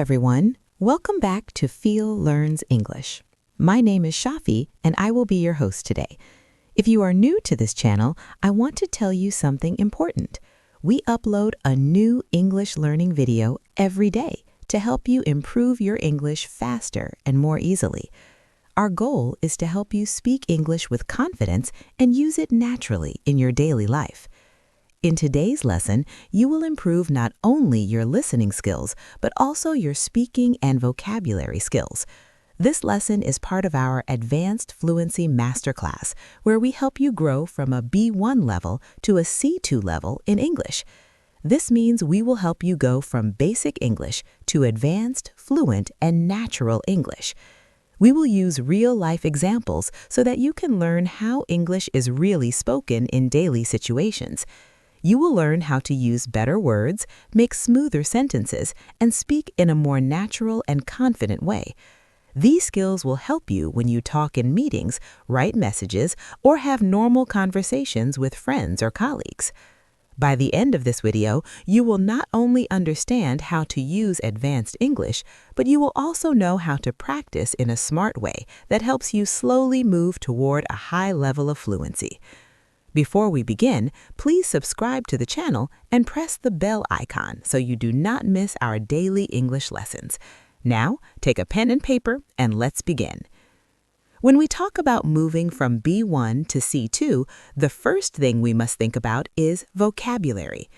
everyone. Welcome back to Feel Learns English. My name is Shafi, and I will be your host today. If you are new to this channel, I want to tell you something important. We upload a new English learning video every day to help you improve your English faster and more easily. Our goal is to help you speak English with confidence and use it naturally in your daily life. In today's lesson, you will improve not only your listening skills, but also your speaking and vocabulary skills. This lesson is part of our Advanced Fluency Masterclass, where we help you grow from a B1 level to a C2 level in English. This means we will help you go from basic English to advanced, fluent, and natural English. We will use real-life examples so that you can learn how English is really spoken in daily situations. You will learn how to use better words, make smoother sentences, and speak in a more natural and confident way. These skills will help you when you talk in meetings, write messages, or have normal conversations with friends or colleagues. By the end of this video, you will not only understand how to use advanced English, but you will also know how to practice in a smart way that helps you slowly move toward a high level of fluency. Before we begin, please subscribe to the channel and press the bell icon so you do not miss our daily English lessons. Now, take a pen and paper and let's begin. When we talk about moving from B1 to C2, the first thing we must think about is vocabulary.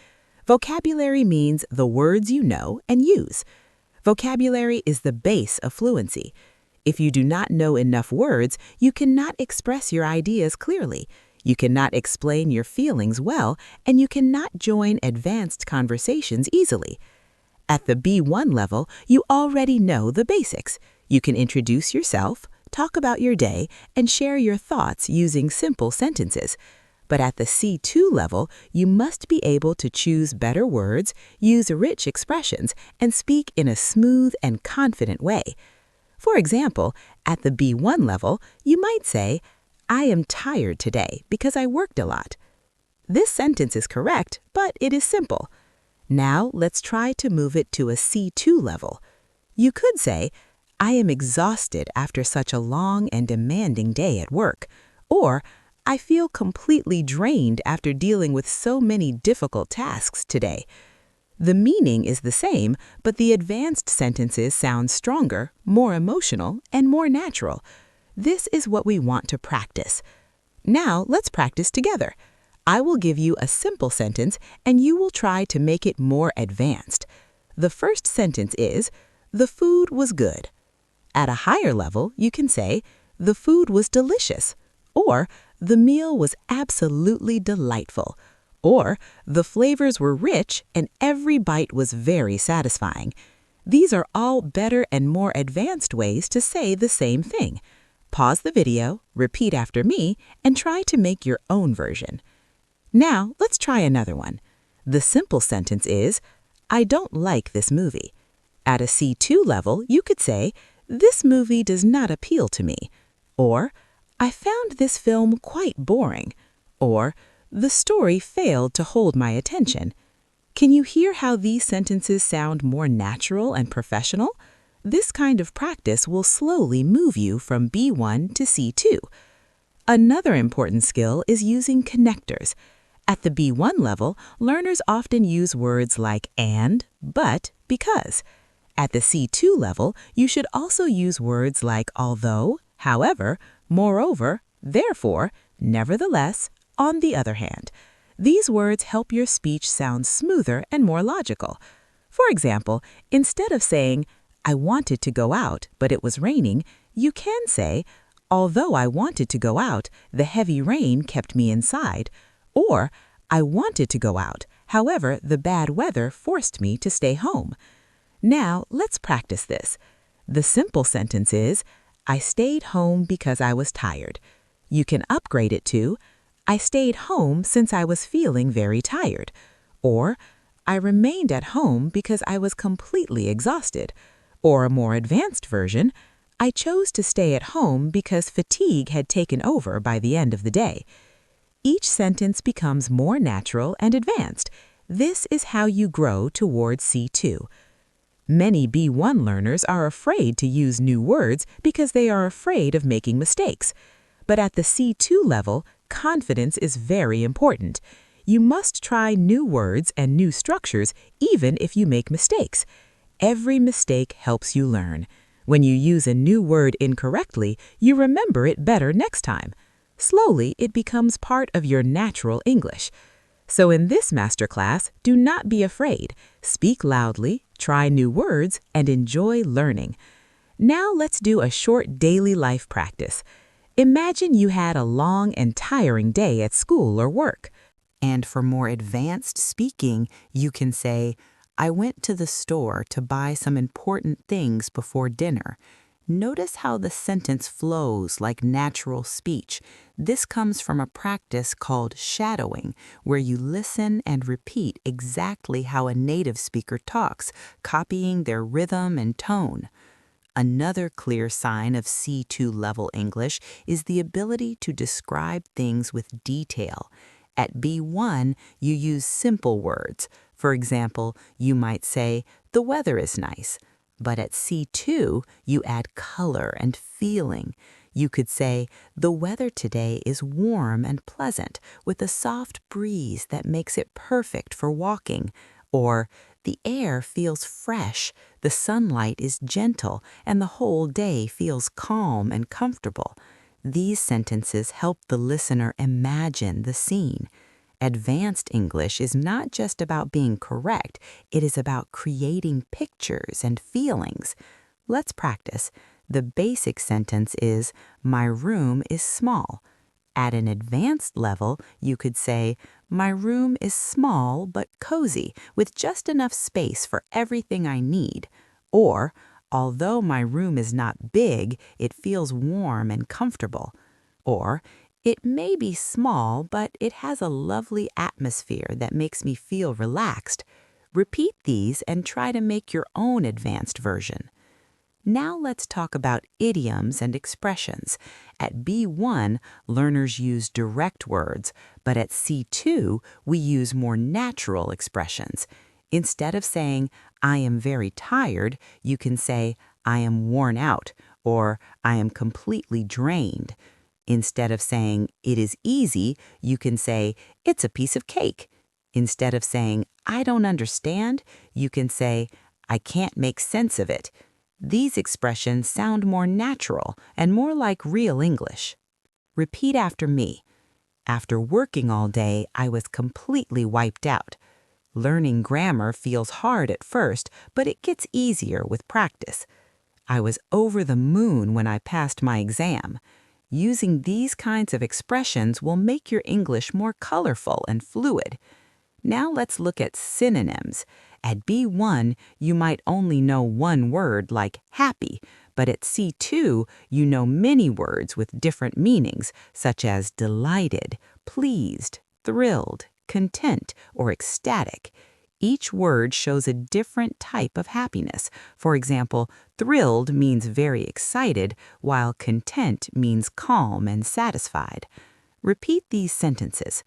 Vocabulary means the words you know and use. Vocabulary is the base of fluency. If you do not know enough words, you cannot express your ideas clearly. You cannot explain your feelings well, and you cannot join advanced conversations easily. At the B1 level, you already know the basics. You can introduce yourself, talk about your day, and share your thoughts using simple sentences. But at the C2 level, you must be able to choose better words, use rich expressions, and speak in a smooth and confident way. For example, at the B1 level, you might say, "I am tired today because I worked a lot." This sentence is correct, but it is simple. Now let's try to move it to a C2 level. You could say, "I am exhausted after such a long and demanding day at work," or "I feel completely drained after dealing with so many difficult tasks today." The meaning is the same, but the advanced sentences sound stronger, more emotional, and more natural. This is what we want to practice. Now, let's practice together. I will give you a simple sentence, and you will try to make it more advanced. The first sentence is, "The food was good." At a higher level, you can say, "The food was delicious," or "The meal was absolutely delightful," or "The flavors were rich and every bite was very satisfying." These are all better and more advanced ways to say the same thing. Pause the video, repeat after me, and try to make your own version. Now, let's try another one. The simple sentence is, "I don't like this movie." At a C2 level, you could say, "This movie does not appeal to me," or "I found this film quite boring," or "The story failed to hold my attention." Can you hear how these sentences sound more natural and professional? This kind of practice will slowly move you from B1 to C2. Another important skill is using connectors. At the B1 level, learners often use words like and, but, because. At the C2 level, you should also use words like although, however, moreover, therefore, nevertheless, on the other hand. These words help your speech sound smoother and more logical. For example, instead of saying, "I wanted to go out, but it was raining," you can say, "Although I wanted to go out, the heavy rain kept me inside," or "I wanted to go out, however, the bad weather forced me to stay home." Now, let's practice this. The simple sentence is, "I stayed home because I was tired." You can upgrade it to, "I stayed home since I was feeling very tired," or "I remained at home because I was completely exhausted." Or a more advanced version, "I chose to stay at home because fatigue had taken over by the end of the day." Each sentence becomes more natural and advanced. This is how you grow towards C2. Many B1 learners are afraid to use new words because they are afraid of making mistakes. But at the C2 level, confidence is very important. You must try new words and new structures even if you make mistakes. Every mistake helps you learn. When you use a new word incorrectly, you remember it better next time. Slowly, it becomes part of your natural English. So in this masterclass, do not be afraid. Speak loudly, try new words, and enjoy learning. Now let's do a short daily life practice. Imagine you had a long and tiring day at school or work. And for more advanced speaking, you can say, I went to the store to buy some important things before dinner. Notice how the sentence flows like natural speech. This comes from a practice called shadowing, where you listen and repeat exactly how a native speaker talks, copying their rhythm and tone. Another clear sign of C2 level English is the ability to describe things with detail. At B1, you use simple words. For example, you might say, the weather is nice. But at C2, you add color and feeling. You could say, the weather today is warm and pleasant, with a soft breeze that makes it perfect for walking. Or, the air feels fresh, the sunlight is gentle, and the whole day feels calm and comfortable. These sentences help the listener imagine the scene. Advanced English is not just about being correct, it is about creating pictures and feelings. Let's practice. The basic sentence is, my room is small. At an advanced level, you could say, my room is small but cozy, with just enough space for everything I need. Or, although my room is not big, it feels warm and comfortable. Or, it may be small, but it has a lovely atmosphere that makes me feel relaxed. Repeat these and try to make your own advanced version. Now let's talk about idioms and expressions. At B1, learners use direct words, but at C2, we use more natural expressions. Instead of saying, I am very tired, you can say, I am worn out, or I am completely drained. Instead of saying, it is easy, you can say, it's a piece of cake. Instead of saying, I don't understand, you can say, I can't make sense of it. These expressions sound more natural and more like real English. Repeat after me. After working all day, I was completely wiped out. Learning grammar feels hard at first, but it gets easier with practice. I was over the moon when I passed my exam. Using these kinds of expressions will make your English more colorful and fluid. Now let's look at synonyms. At B1, you might only know one word like happy, but at C2, you know many words with different meanings, such as delighted, pleased, thrilled, content, or ecstatic. Each word shows a different type of happiness. For example, thrilled means very excited, while content means calm and satisfied. Repeat these sentences.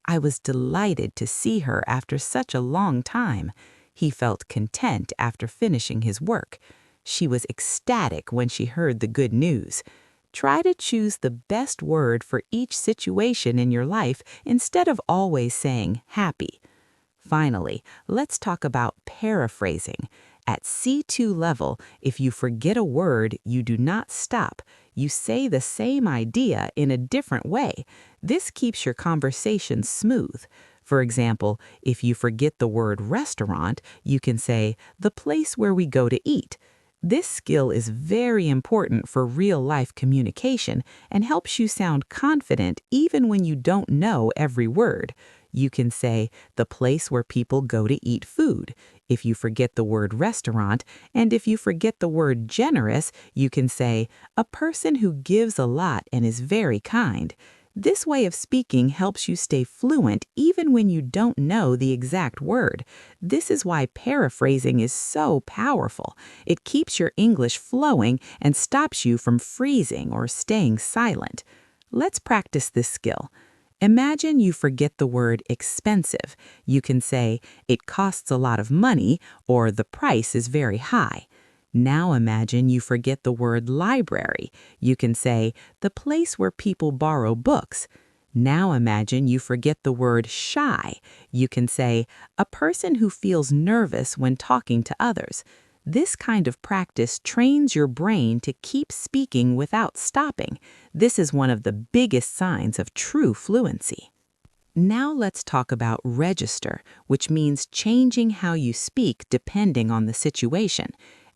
I was delighted to see her after such a long time. He felt content after finishing his work. She was ecstatic when she heard the good news. Try to choose the best word for each situation in your life instead of always saying happy. Finally, let's talk about paraphrasing. At C2 level, if you forget a word, you do not stop. You say the same idea in a different way. This keeps your conversation smooth. For example, if you forget the word restaurant, you can say, the place where we go to eat. This skill is very important for real-life communication and helps you sound confident even when you don't know every word. You can say, the place where people go to eat food, if you forget the word restaurant, and if you forget the word generous, you can say, a person who gives a lot and is very kind. This way of speaking helps you stay fluent even when you don't know the exact word. This is why paraphrasing is so powerful. It keeps your English flowing and stops you from freezing or staying silent. Let's practice this skill. Imagine you forget the word expensive. You can say, it costs a lot of money, or the price is very high. Now imagine you forget the word library. You can say, the place where people borrow books. Now imagine you forget the word shy. You can say, a person who feels nervous when talking to others. This kind of practice trains your brain to keep speaking without stopping. This is one of the biggest signs of true fluency. Now let's talk about register, which means changing how you speak depending on the situation.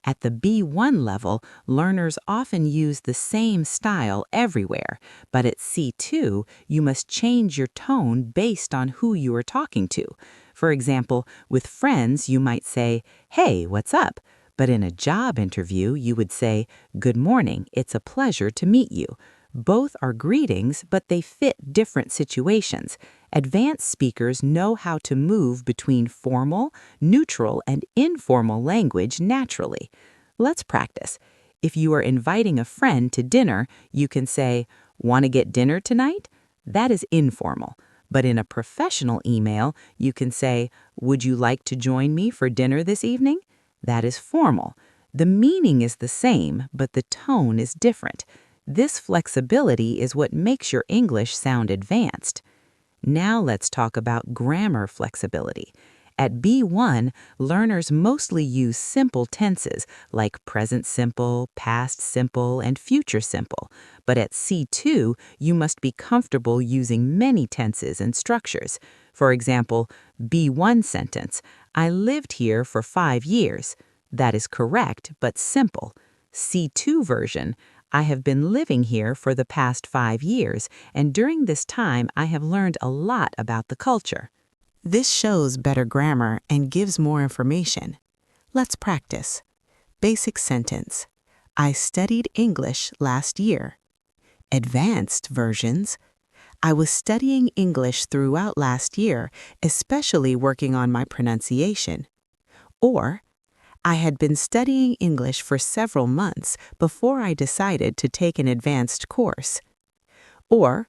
At the B1 level, learners often use the same style everywhere, but at C2, you must change your tone based on who you are talking to. For example, with friends, you might say, "Hey, what's up?" But in a job interview, you would say, "Good morning, it's a pleasure to meet you." Both are greetings, but they fit different situations. Advanced speakers know how to move between formal, neutral, and informal language naturally. Let's practice. If you are inviting a friend to dinner, you can say, "Want to get dinner tonight?" That is informal. But in a professional email, you can say, "Would you like to join me for dinner this evening?" That is formal. The meaning is the same, but the tone is different. This flexibility is what makes your English sound advanced. Now let's talk about grammar flexibility. At B1, learners mostly use simple tenses like present simple, past simple, and future simple. But at C2, you must be comfortable using many tenses and structures. For example, B1 sentence, "I lived here for 5 years." That is correct, but simple. C2 version, "I have been living here for the past 5 years, and during this time I have learned a lot about the culture." This shows better grammar and gives more information. Let's practice. Basic sentence. I studied English last year. Advanced versions. I was studying English throughout last year, especially working on my pronunciation. Or, I had been studying English for several months before I decided to take an advanced course. Or,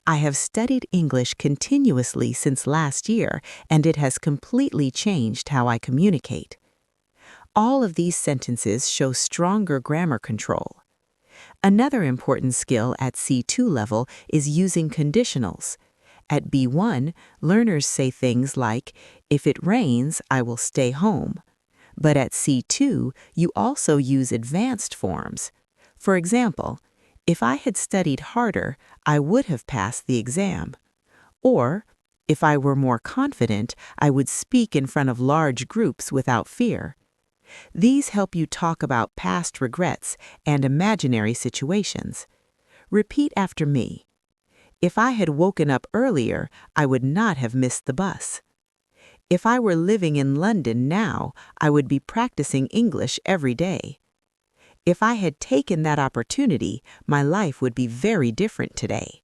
I have studied English continuously since last year, and it has completely changed how I communicate. All of these sentences show stronger grammar control. Another important skill at C2 level is using conditionals. At B1, learners say things like, "If it rains, I will stay home." But at C2, you also use advanced forms. For example, if I had studied harder, I would have passed the exam. Or, if I were more confident, I would speak in front of large groups without fear. These help you talk about past regrets and imaginary situations. Repeat after me. If I had woken up earlier, I would not have missed the bus. If I were living in London now, I would be practicing English every day. If I had taken that opportunity, my life would be very different today.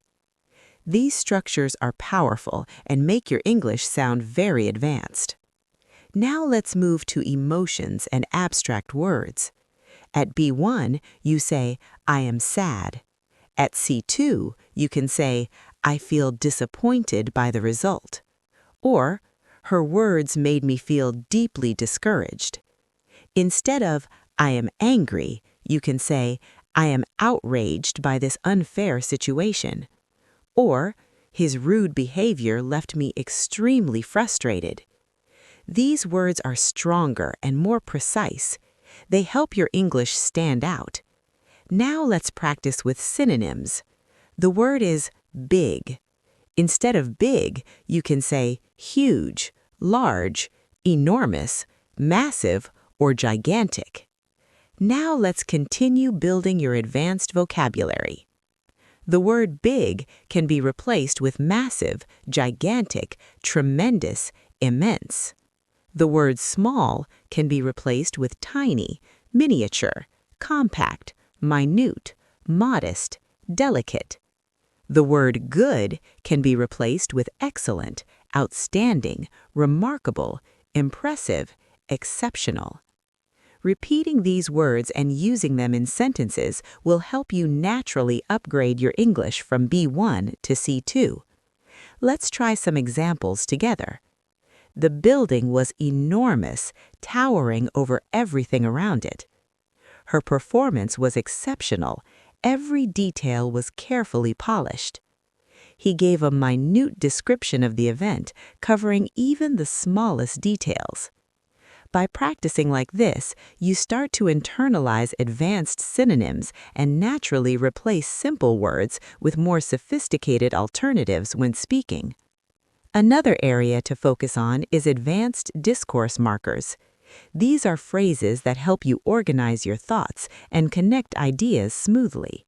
These structures are powerful and make your English sound very advanced. Now let's move to emotions and abstract words. At B1, you say, "I am sad." At C2, you can say, "I feel disappointed by the result." Or, "Her words made me feel deeply discouraged." Instead of, "I am angry," you can say, "I am outraged by this unfair situation." Or, "His rude behavior left me extremely frustrated." These words are stronger and more precise. They help your English stand out. Now let's practice with synonyms. The word is big. Instead of big, you can say huge, large, enormous, massive, or gigantic. Now let's continue building your advanced vocabulary. The word big can be replaced with massive, gigantic, tremendous, immense. The word small can be replaced with tiny, miniature, compact, minute, modest, delicate. The word good can be replaced with excellent, outstanding, remarkable, impressive, exceptional. Repeating these words and using them in sentences will help you naturally upgrade your English from B1 to C2. Let's try some examples together. The building was enormous, towering over everything around it. Her performance was exceptional. Every detail was carefully polished. He gave a minute description of the event, covering even the smallest details. By practicing like this, you start to internalize advanced synonyms and naturally replace simple words with more sophisticated alternatives when speaking. Another area to focus on is advanced discourse markers. These are phrases that help you organize your thoughts and connect ideas smoothly.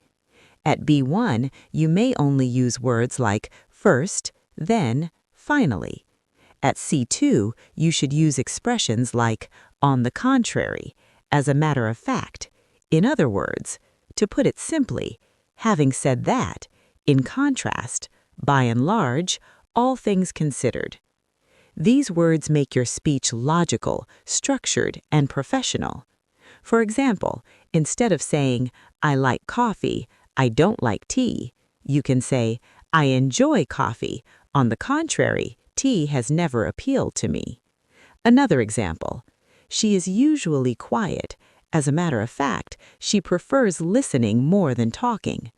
At B1, you may only use words like first, then, finally. At C2, you should use expressions like on the contrary, as a matter of fact. In other words, to put it simply, having said that, in contrast, by and large, all things considered. These words make your speech logical, structured, and professional. For example, instead of saying, I like coffee, I don't like tea, you can say, I enjoy coffee. On the contrary, tea has never appealed to me. Another example, she is usually quiet. As a matter of fact, she prefers listening more than talking.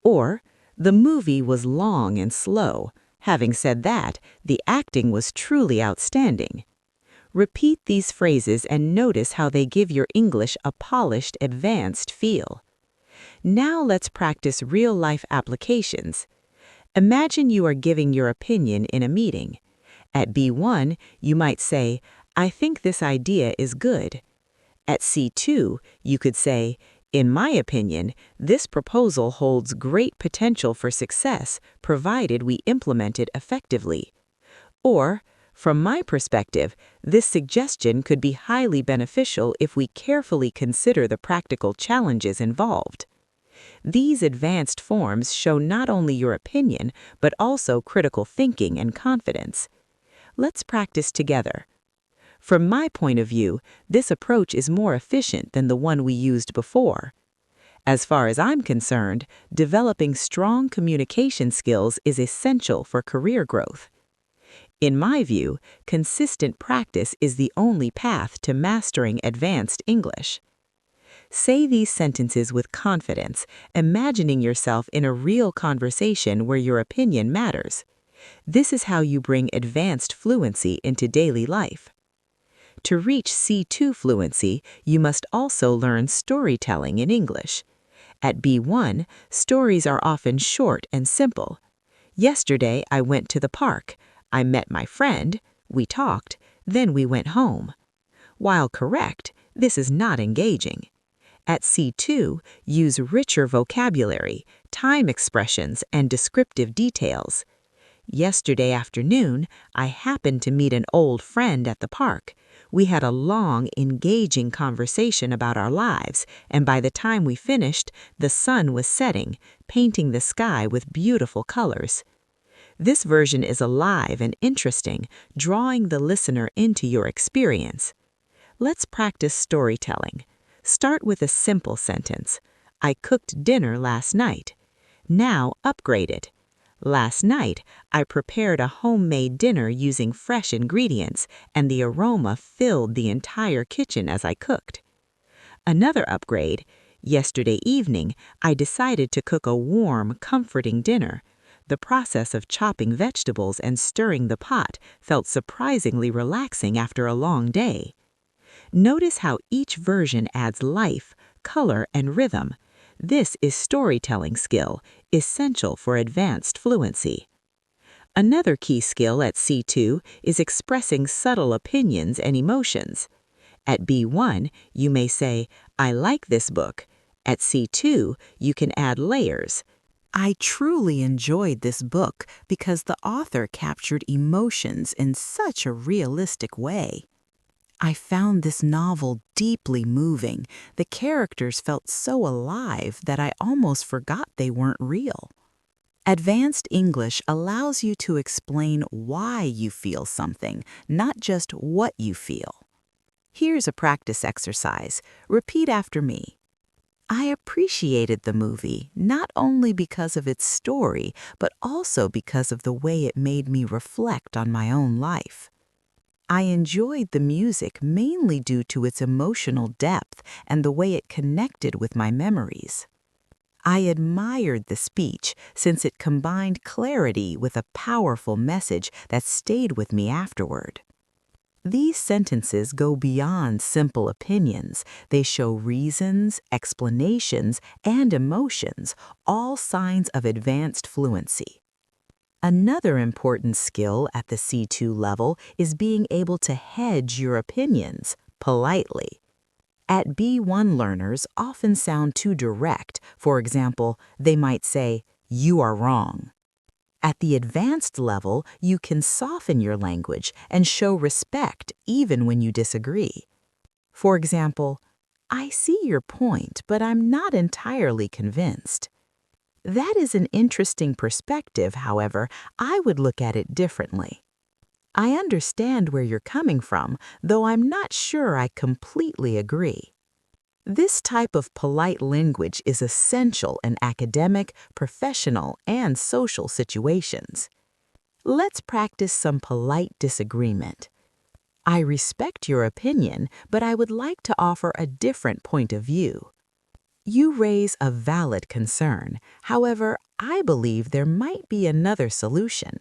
Or, the movie was long and slow. Having said that, the acting was truly outstanding. Repeat these phrases and notice how they give your English a polished, advanced feel. Now let's practice real-life applications. Imagine you are giving your opinion in a meeting. At B1, you might say, I think this idea is good. At C2, you could say, in my opinion, this proposal holds great potential for success, provided we implement it effectively. Or, from my perspective, this suggestion could be highly beneficial if we carefully consider the practical challenges involved. These advanced forms show not only your opinion, but also critical thinking and confidence. Let's practice together. From my point of view, this approach is more efficient than the one we used before. As far as I'm concerned, developing strong communication skills is essential for career growth. In my view, consistent practice is the only path to mastering advanced English. Say these sentences with confidence, imagining yourself in a real conversation where your opinion matters. This is how you bring advanced fluency into daily life. To reach C2 fluency, you must also learn storytelling in English. At B1, stories are often short and simple. Yesterday, I went to the park. I met my friend. We talked. Then we went home. While correct, this is not engaging. At C2, use richer vocabulary, time expressions, and descriptive details. Yesterday afternoon, I happened to meet an old friend at the park. We had a long, engaging conversation about our lives, and by the time we finished, the sun was setting, painting the sky with beautiful colors. This version is alive and interesting, drawing the listener into your experience. Let's practice storytelling. Start with a simple sentence. I cooked dinner last night. Now upgrade it. Last night, I prepared a homemade dinner using fresh ingredients, and the aroma filled the entire kitchen as I cooked. Another upgrade. Yesterday evening, I decided to cook a warm, comforting dinner. The process of chopping vegetables and stirring the pot felt surprisingly relaxing after a long day. Notice how each version adds life, color, and rhythm. This is storytelling skill, essential for advanced fluency. Another key skill at C2 is expressing subtle opinions and emotions. At B1, you may say, I like this book. At C2, you can add layers. I truly enjoyed this book because the author captured emotions in such a realistic way. I found this novel deeply moving. The characters felt so alive that I almost forgot they weren't real. Advanced English allows you to explain why you feel something, not just what you feel. Here's a practice exercise. Repeat after me. I appreciated the movie not only because of its story, but also because of the way it made me reflect on my own life. I enjoyed the music mainly due to its emotional depth and the way it connected with my memories. I admired the speech since it combined clarity with a powerful message that stayed with me afterward. These sentences go beyond simple opinions. They show reasons, explanations, and emotions, all signs of advanced fluency. Another important skill at the C2 level is being able to hedge your opinions politely. At B1 learners often sound too direct. For example, they might say, "You are wrong." At the advanced level, you can soften your language and show respect even when you disagree. For example, "I see your point, but I'm not entirely convinced." That is an interesting perspective, however, I would look at it differently. "I understand where you're coming from, though I'm not sure I completely agree." This type of polite language is essential in academic, professional, and social situations. Let's practice some polite disagreement. "I respect your opinion, but I would like to offer a different point of view." You raise a valid concern. However, I believe there might be another solution.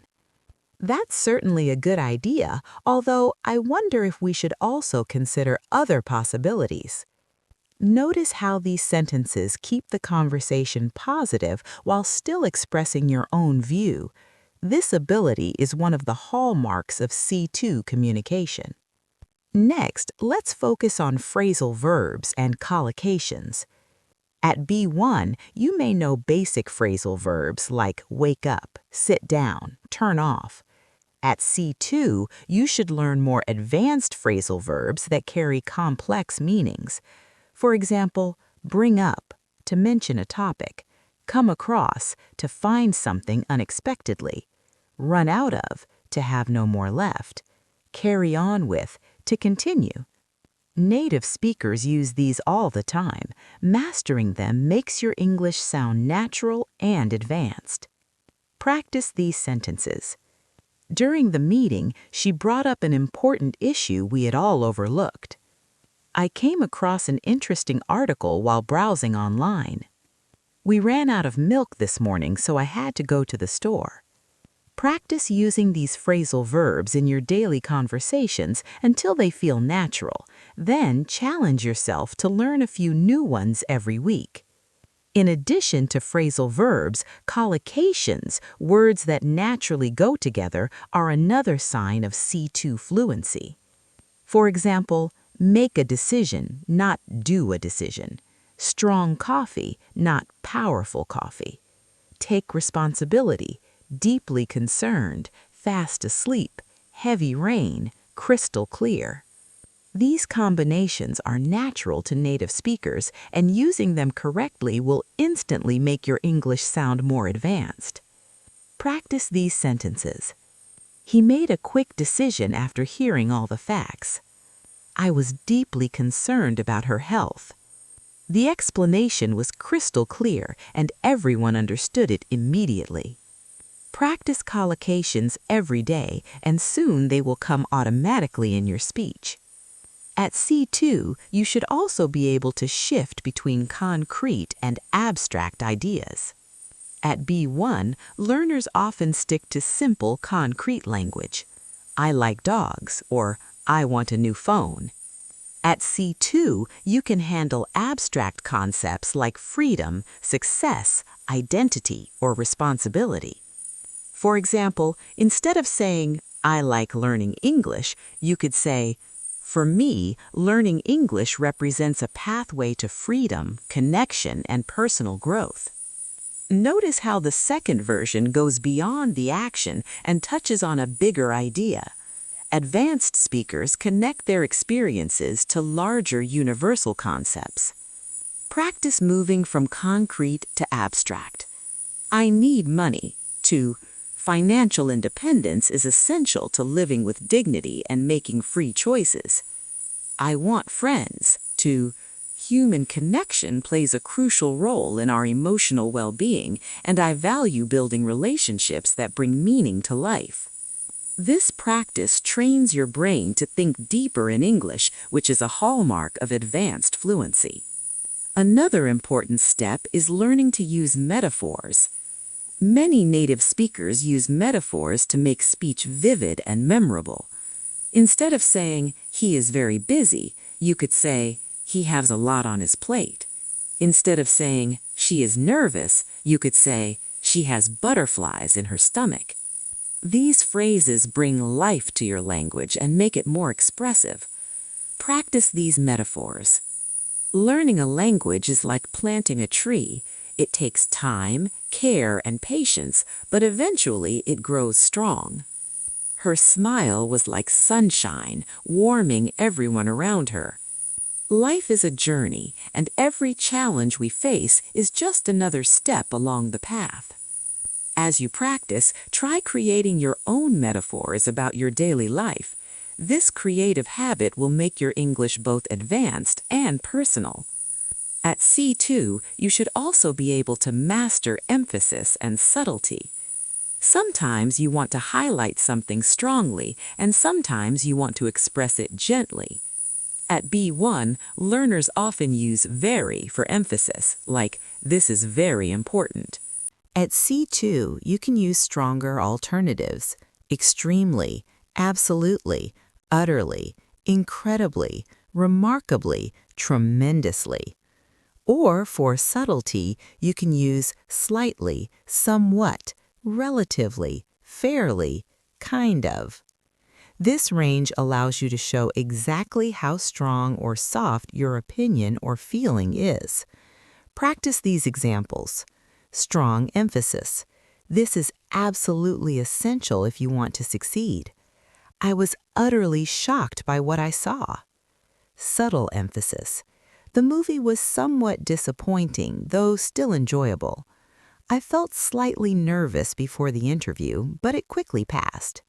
"That's certainly a good idea, although I wonder if we should also consider other possibilities." Notice how these sentences keep the conversation positive while still expressing your own view. This ability is one of the hallmarks of C2 communication. Next, let's focus on phrasal verbs and collocations. At B1, you may know basic phrasal verbs like wake up, sit down, turn off. At C2, you should learn more advanced phrasal verbs that carry complex meanings. For example, bring up, to mention a topic; come across, to find something unexpectedly; run out of, to have no more left; carry on with, to continue. Native speakers use these all the time. Mastering them makes your English sound natural and advanced. Practice these sentences. "During the meeting, she brought up an important issue we had all overlooked." "I came across an interesting article while browsing online." "We ran out of milk this morning, so I had to go to the store." Practice using these phrasal verbs in your daily conversations until they feel natural. Then challenge yourself to learn a few new ones every week. In addition to phrasal verbs, collocations, words that naturally go together, are another sign of C2 fluency. For example, make a decision, not do a decision. Strong coffee, not powerful coffee. Take responsibility, deeply concerned, fast asleep, heavy rain, crystal clear. These combinations are natural to native speakers, and using them correctly will instantly make your English sound more advanced. Practice these sentences. "He made a quick decision after hearing all the facts." "I was deeply concerned about her health." The explanation was crystal clear, and everyone understood it immediately. Practice collocations every day, and soon they will come automatically in your speech. At C2, you should also be able to shift between concrete and abstract ideas. At B1, learners often stick to simple, concrete language. "I like dogs," or "I want a new phone." At C2, you can handle abstract concepts like freedom, success, identity, or responsibility. For example, instead of saying, "I like learning English," you could say, "For me, learning English represents a pathway to freedom, connection, and personal growth." Notice how the second version goes beyond the action and touches on a bigger idea. Advanced speakers connect their experiences to larger universal concepts. Practice moving from concrete to abstract. "I need money," to "Financial independence is essential to living with dignity and making free choices." "I want friends," to human connection plays a crucial role in our emotional well-being, and I value building relationships that bring meaning to life. This practice trains your brain to think deeper in English, which is a hallmark of advanced fluency. Another important step is learning to use metaphors. Many native speakers use metaphors to make speech vivid and memorable. Instead of saying, "he is very busy," you could say, "he has a lot on his plate." Instead of saying, "she is nervous," you could say, "she has butterflies in her stomach." These phrases bring life to your language and make it more expressive. Practice these metaphors. Learning a language is like planting a tree. It takes time, care, and patience, but eventually it grows strong. Her smile was like sunshine, warming everyone around her. Life is a journey, and every challenge we face is just another step along the path. As you practice, try creating your own metaphors about your daily life. This creative habit will make your English both advanced and personal. At C2, you should also be able to master emphasis and subtlety. Sometimes you want to highlight something strongly, and sometimes you want to express it gently. At B1, learners often use very for emphasis, like, "this is very important." At C2, you can use stronger alternatives: extremely, absolutely, utterly, incredibly, remarkably, tremendously. Or for subtlety, you can use slightly, somewhat, relatively, fairly, kind of. This range allows you to show exactly how strong or soft your opinion or feeling is. Practice these examples. Strong emphasis. This is absolutely essential if you want to succeed. I was utterly shocked by what I saw. Subtle emphasis. The movie was somewhat disappointing, though still enjoyable. I felt slightly nervous before the interview, but it quickly passed.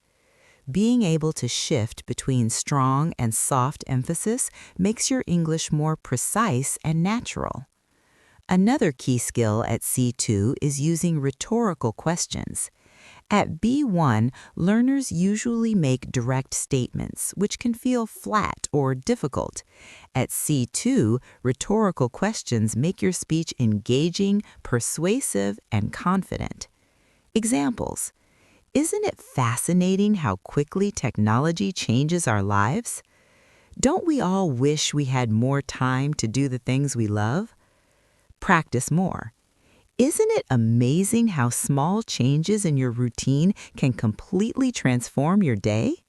Being able to shift between strong and soft emphasis makes your English more precise and natural. Another key skill at C2 is using rhetorical questions. At B1, learners usually make direct statements, which can feel flat or difficult. At C2, rhetorical questions make your speech engaging, persuasive, and confident. Examples. Isn't it fascinating how quickly technology changes our lives? Don't we all wish we had more time to do the things we love? Practice more. Isn't it amazing how small changes in your routine can completely transform your day?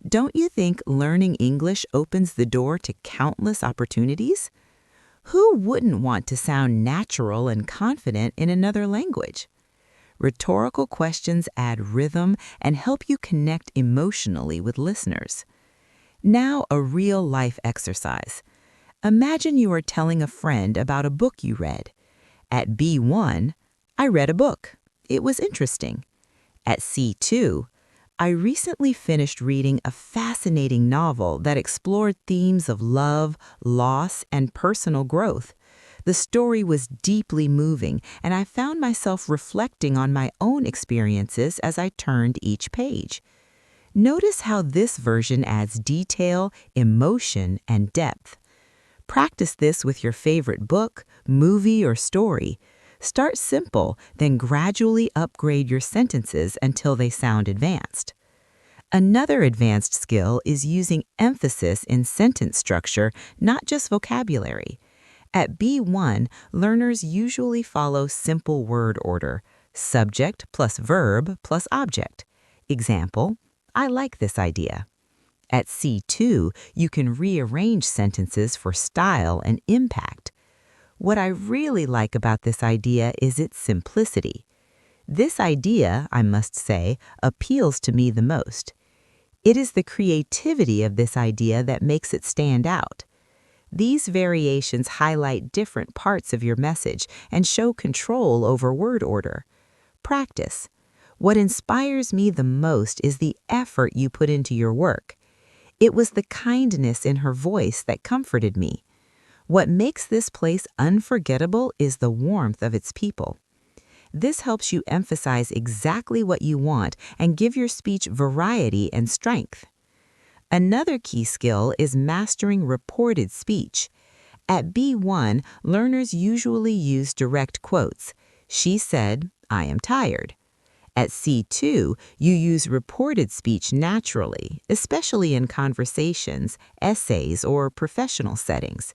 Don't you think learning English opens the door to countless opportunities? Who wouldn't want to sound natural and confident in another language? Rhetorical questions add rhythm and help you connect emotionally with listeners. Now, a real-life exercise. Imagine you are telling a friend about a book you read. At B1, I read a book. It was interesting. At C2, I recently finished reading a fascinating novel that explored themes of love, loss, and personal growth. The story was deeply moving, and I found myself reflecting on my own experiences as I turned each page. Notice how this version adds detail, emotion, and depth. Practice this with your favorite book, movie, or story. Start simple, then gradually upgrade your sentences until they sound advanced. Another advanced skill is using emphasis in sentence structure, not just vocabulary. At B1, learners usually follow simple word order: subject plus verb plus object. Example, I like this idea. At C2, you can rearrange sentences for style and impact. What I really like about this idea is its simplicity. This idea, I must say, appeals to me the most. It is the creativity of this idea that makes it stand out. These variations highlight different parts of your message and show control over word order. Practice. What inspires me the most is the effort you put into your work. It was the kindness in her voice that comforted me. What makes this place unforgettable is the warmth of its people. This helps you emphasize exactly what you want and give your speech variety and strength. Another key skill is mastering reported speech. At B1, learners usually use direct quotes. She said, "I am tired." At C2, you use reported speech naturally, especially in conversations, essays, or professional settings.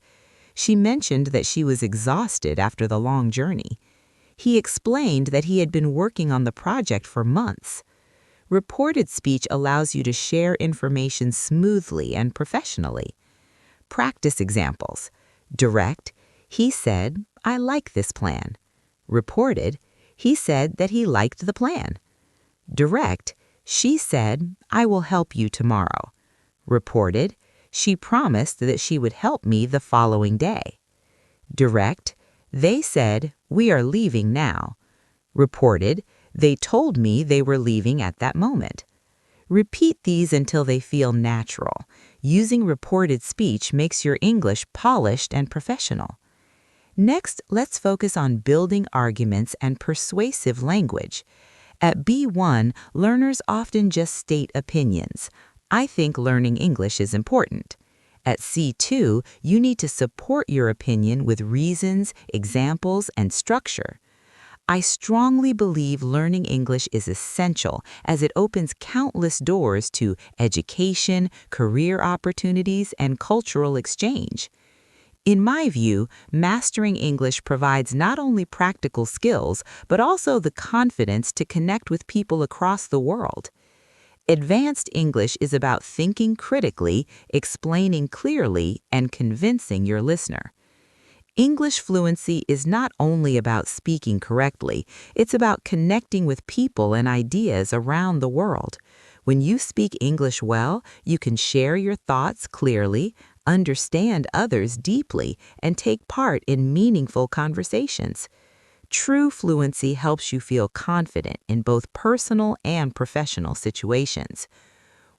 She mentioned that she was exhausted after the long journey. He explained that he had been working on the project for months. Reported speech allows you to share information smoothly and professionally. Practice examples. Direct, he said, "I like this plan." Reported, he said that he liked the plan. Direct, she said, "I will help you tomorrow." Reported, she promised that she would help me the following day. Direct, they said, "We are leaving now." Reported, they told me they were leaving at that moment. Repeat these until they feel natural. Using reported speech makes your English polished and professional. Next, let's focus on building arguments and persuasive language. At B1, learners often just state opinions. "I think learning English is important." At C2, you need to support your opinion with reasons, examples, and structure. I strongly believe learning English is essential as it opens countless doors to education, career opportunities, and cultural exchange. In my view, mastering English provides not only practical skills, but also the confidence to connect with people across the world. Advanced English is about thinking critically, explaining clearly, and convincing your listener. English fluency is not only about speaking correctly, it's about connecting with people and ideas around the world. When you speak English well, you can share your thoughts clearly, understand others deeply, and take part in meaningful conversations. True fluency helps you feel confident in both personal and professional situations.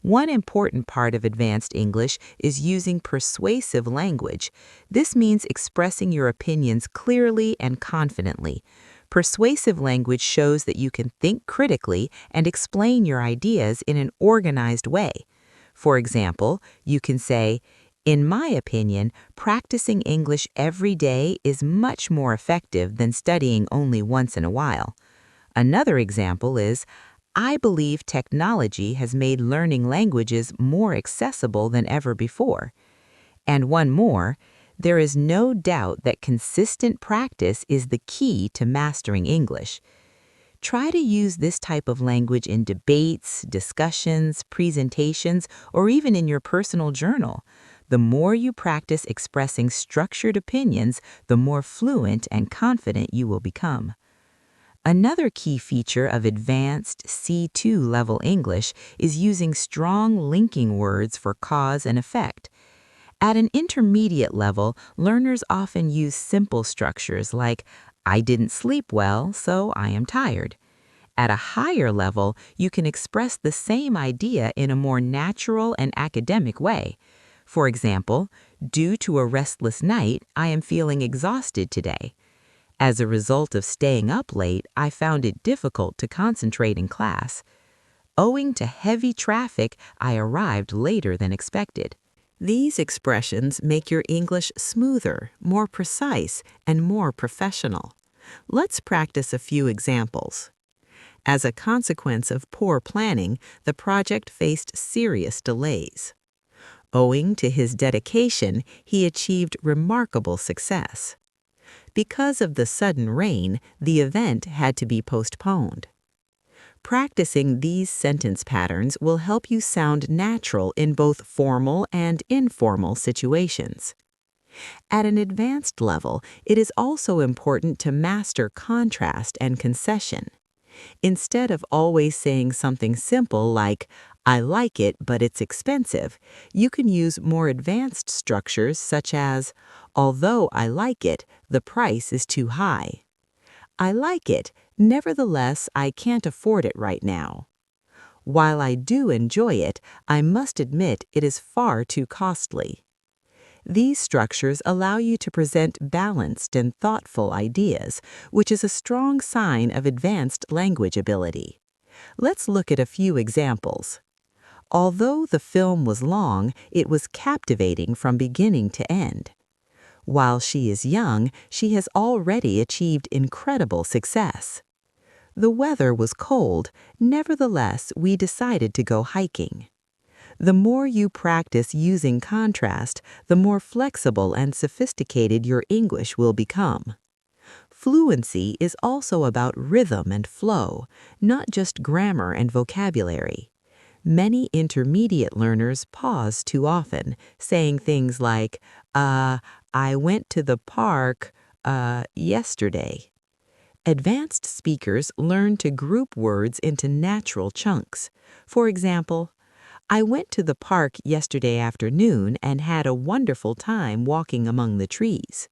One important part of advanced English is using persuasive language. This means expressing your opinions clearly and confidently. Persuasive language shows that you can think critically and explain your ideas in an organized way. For example, you can say, "In my opinion, practicing English every day is much more effective than studying only once in a while." Another example is, "I believe technology has made learning languages more accessible than ever before." And one more, "There is no doubt that consistent practice is the key to mastering English." Try to use this type of language in debates, discussions, presentations, or even in your personal journal. The more you practice expressing structured opinions, the more fluent and confident you will become. Another key feature of advanced C2 level English is using strong linking words for cause and effect. At an intermediate level, learners often use simple structures like, "I didn't sleep well, so I am tired." At a higher level, you can express the same idea in a more natural and academic way. For example, "Due to a restless night, I am feeling exhausted today." As a result of staying up late, I found it difficult to concentrate in class. Owing to heavy traffic, I arrived later than expected. These expressions make your English smoother, more precise, and more professional. Let's practice a few examples. As a consequence of poor planning, the project faced serious delays. Owing to his dedication, he achieved remarkable success. Because of the sudden rain, the event had to be postponed. Practicing these sentence patterns will help you sound natural in both formal and informal situations. At an advanced level, it is also important to master contrast and concession. Instead of always saying something simple like, "I like it, but it's expensive," you can use more advanced structures such as, "Although I like it, the price is too high." "I like it, nevertheless, I can't afford it right now." "While I do enjoy it, I must admit it is far too costly." These structures allow you to present balanced and thoughtful ideas, which is a strong sign of advanced language ability. Let's look at a few examples. Although the film was long, it was captivating from beginning to end. While she is young, she has already achieved incredible success. The weather was cold, nevertheless, we decided to go hiking. The more you practice using contrast, the more flexible and sophisticated your English will become. Fluency is also about rhythm and flow, not just grammar and vocabulary. Many intermediate learners pause too often, saying things like, I went to the park, yesterday. Advanced speakers learn to group words into natural chunks. For example, I went to the park yesterday afternoon and had a wonderful time walking among the trees.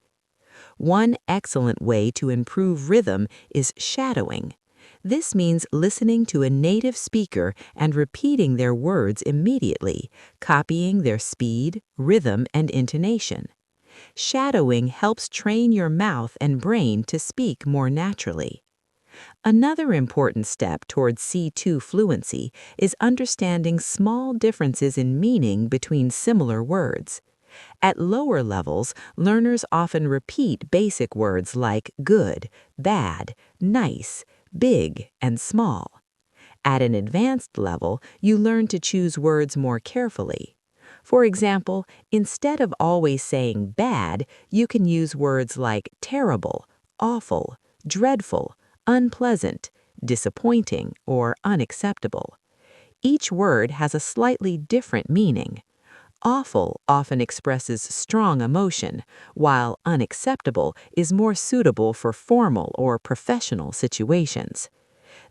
One excellent way to improve rhythm is shadowing. This means listening to a native speaker and repeating their words immediately, copying their speed, rhythm, and intonation. Shadowing helps train your mouth and brain to speak more naturally. Another important step towards C2 fluency is understanding small differences in meaning between similar words. At lower levels, learners often repeat basic words like good, bad, nice, big, and small. At an advanced level, you learn to choose words more carefully. For example, instead of always saying bad, you can use words like terrible, awful, dreadful, unpleasant, disappointing, or unacceptable. Each word has a slightly different meaning. Awful often expresses strong emotion, while unacceptable is more suitable for formal or professional situations.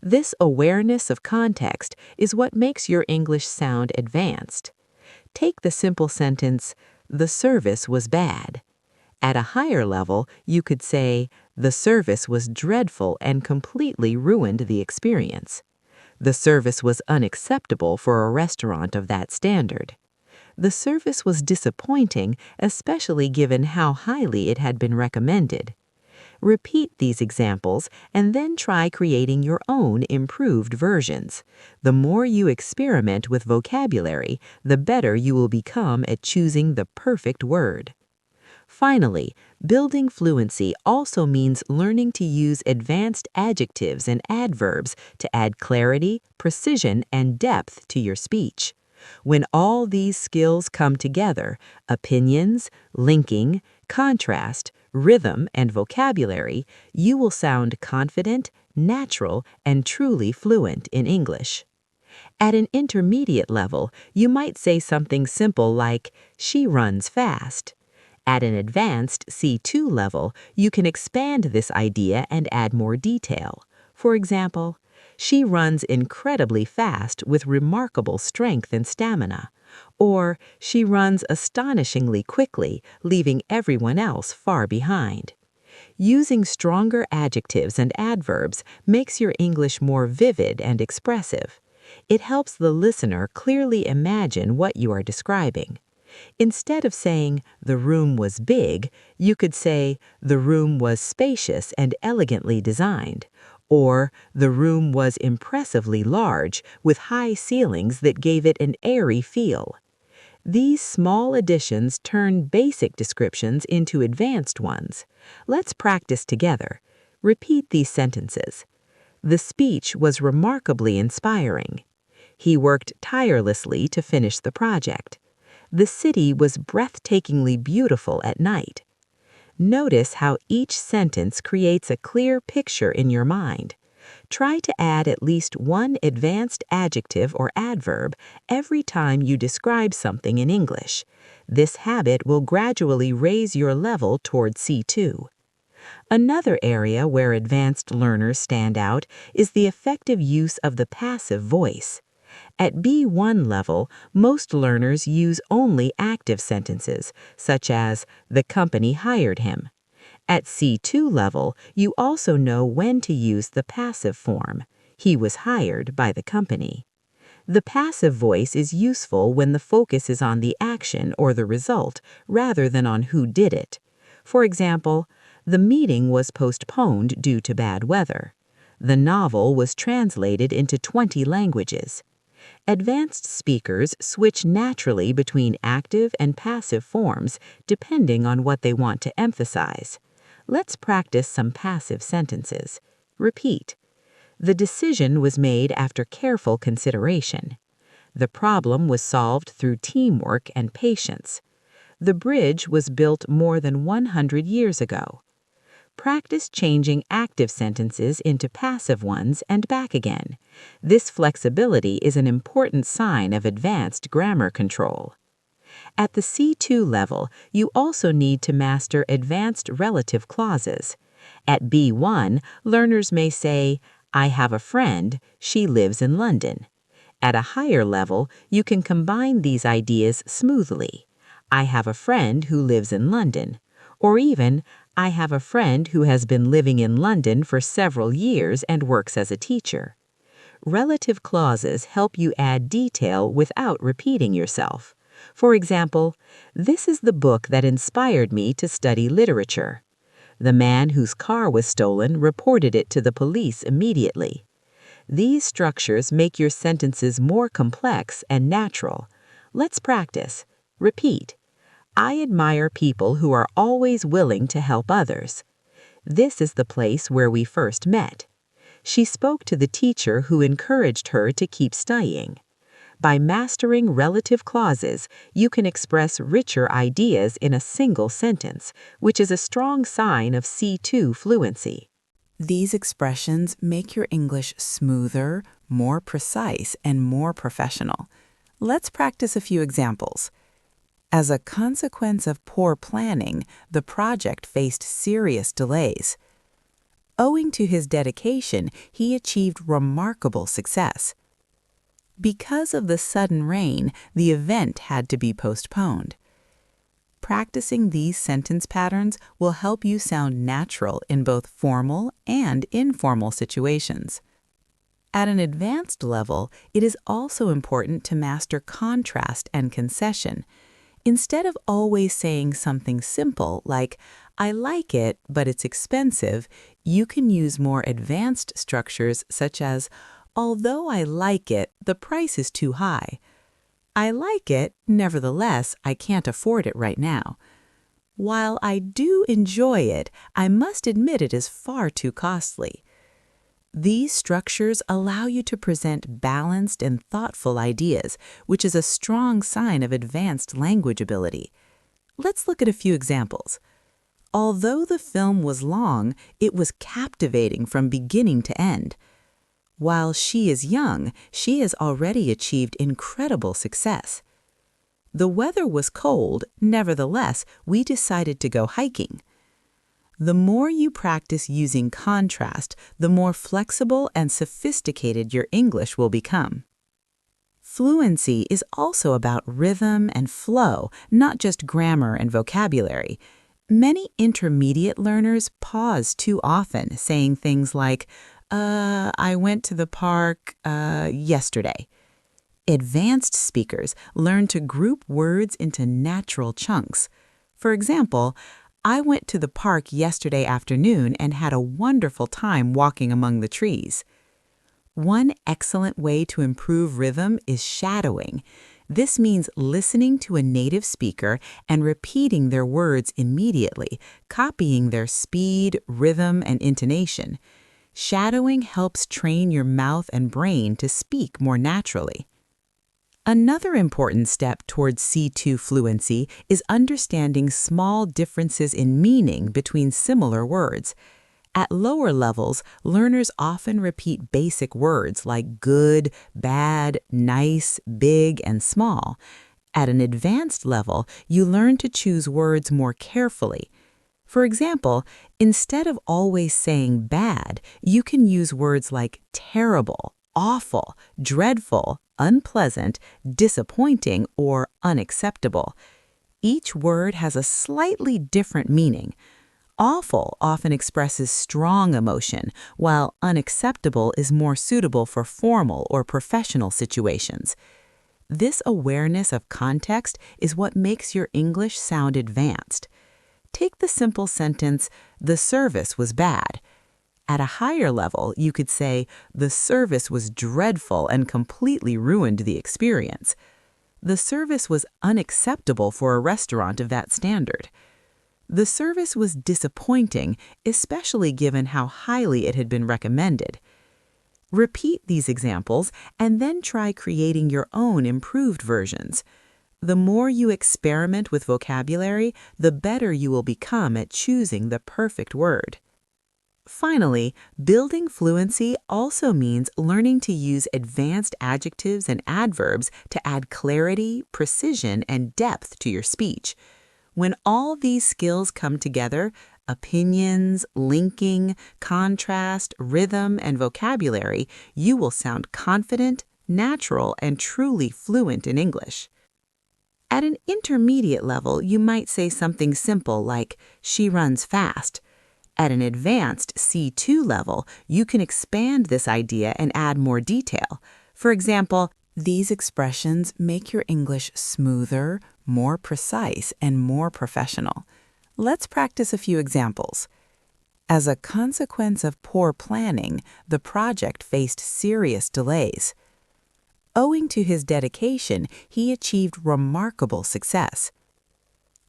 This awareness of context is what makes your English sound advanced. Take the simple sentence, the service was bad. At a higher level, you could say, the service was dreadful and completely ruined the experience. The service was unacceptable for a restaurant of that standard. The service was disappointing, especially given how highly it had been recommended. Repeat these examples and then try creating your own improved versions. The more you experiment with vocabulary, the better you will become at choosing the perfect word. Finally, building fluency also means learning to use advanced adjectives and adverbs to add clarity, precision, and depth to your speech. When all these skills come together, opinions, linking, contrast, rhythm, and vocabulary, you will sound confident, natural, and truly fluent in English. At an intermediate level, you might say something simple like, she runs fast. At an advanced C2 level, you can expand this idea and add more detail. For example, she runs incredibly fast with remarkable strength and stamina. Or, she runs astonishingly quickly, leaving everyone else far behind. Using stronger adjectives and adverbs makes your English more vivid and expressive. It helps the listener clearly imagine what you are describing. Instead of saying, the room was big, you could say, the room was spacious and elegantly designed. Or, the room was impressively large, with high ceilings that gave it an airy feel. These small additions turn basic descriptions into advanced ones. Let's practice together. Repeat these sentences. The speech was remarkably inspiring. He worked tirelessly to finish the project. The city was breathtakingly beautiful at night. Notice how each sentence creates a clear picture in your mind. Try to add at least one advanced adjective or adverb every time you describe something in English. This habit will gradually raise your level toward C2. Another area where advanced learners stand out is the effective use of the passive voice. At B1 level, most learners use only active sentences, such as, the company hired him. At C2 level, you also know when to use the passive form. He was hired by the company. The passive voice is useful when the focus is on the action or the result rather than on who did it. For example, the meeting was postponed due to bad weather. The novel was translated into 20 languages. Advanced speakers switch naturally between active and passive forms depending on what they want to emphasize. Let's practice some passive sentences. Repeat. The decision was made after careful consideration. The problem was solved through teamwork and patience. The bridge was built more than 100 years ago. Practice changing active sentences into passive ones and back again. This flexibility is an important sign of advanced grammar control. At the C2 level, you also need to master advanced relative clauses. At B1, learners may say, I have a friend, she lives in London. At a higher level, you can combine these ideas smoothly. I have a friend who lives in London. Or even, I have a friend who has been living in London for several years and works as a teacher. Relative clauses help you add detail without repeating yourself. For example, this is the book that inspired me to study literature. The man whose car was stolen reported it to the police immediately. These structures make your sentences more complex and natural. Let's practice. Repeat. I admire people who are always willing to help others. This is the place where we first met. She spoke to the teacher who encouraged her to keep studying. By mastering relative clauses, you can express richer ideas in a single sentence, which is a strong sign of C2 fluency. These expressions make your English smoother, more precise, and more professional. Let's practice a few examples. As a consequence of poor planning, the project faced serious delays. Owing to his dedication, he achieved remarkable success. Because of the sudden rain, the event had to be postponed. Practicing these sentence patterns will help you sound natural in both formal and informal situations. At an advanced level, it is also important to master contrast and concession. Instead of always saying something simple like, I like it, but it's expensive, you can use more advanced structures such as, although I like it, the price is too high. I like it, nevertheless, I can't afford it right now. While I do enjoy it, I must admit it is far too costly. These structures allow you to present balanced and thoughtful ideas, which is a strong sign of advanced language ability. Let's look at a few examples. Although the film was long, it was captivating from beginning to end. While she is young, she has already achieved incredible success. The weather was cold, nevertheless, we decided to go hiking. The more you practice using contrast, the more flexible and sophisticated your English will become. Fluency is also about rhythm and flow, not just grammar and vocabulary. Many intermediate learners pause too often, saying things like, I went to the park yesterday. Advanced speakers learn to group words into natural chunks. For example, I went to the park yesterday afternoon and had a wonderful time walking among the trees. One excellent way to improve rhythm is shadowing. This means listening to a native speaker and repeating their words immediately, copying their speed, rhythm, and intonation. Shadowing helps train your mouth and brain to speak more naturally. Another important step towards C2 fluency is understanding small differences in meaning between similar words. At lower levels, learners often repeat basic words like good, bad, nice, big, and small. At an advanced level, you learn to choose words more carefully. For example, instead of always saying bad, you can use words like terrible, awful, dreadful, unpleasant, disappointing, or unacceptable. Each word has a slightly different meaning. Awful often expresses strong emotion, while unacceptable is more suitable for formal or professional situations. This awareness of context is what makes your English sound advanced. Take the simple sentence, "The service was bad." At a higher level, you could say, "The service was dreadful and completely ruined the experience." The service was unacceptable for a restaurant of that standard. The service was disappointing, especially given how highly it had been recommended. Repeat these examples and then try creating your own improved versions. The more you experiment with vocabulary, the better you will become at choosing the perfect word. Finally, building fluency also means learning to use advanced adjectives and adverbs to add clarity, precision, and depth to your speech. When all these skills come together, opinions, linking, contrast, rhythm, and vocabulary, you will sound confident, natural, and truly fluent in English. At an intermediate level, you might say something simple like, "She runs fast." At an advanced C2 level, you can expand this idea and add more detail. For example, these expressions make your English smoother, more precise, and more professional. Let's practice a few examples. As a consequence of poor planning, the project faced serious delays. Owing to his dedication, he achieved remarkable success.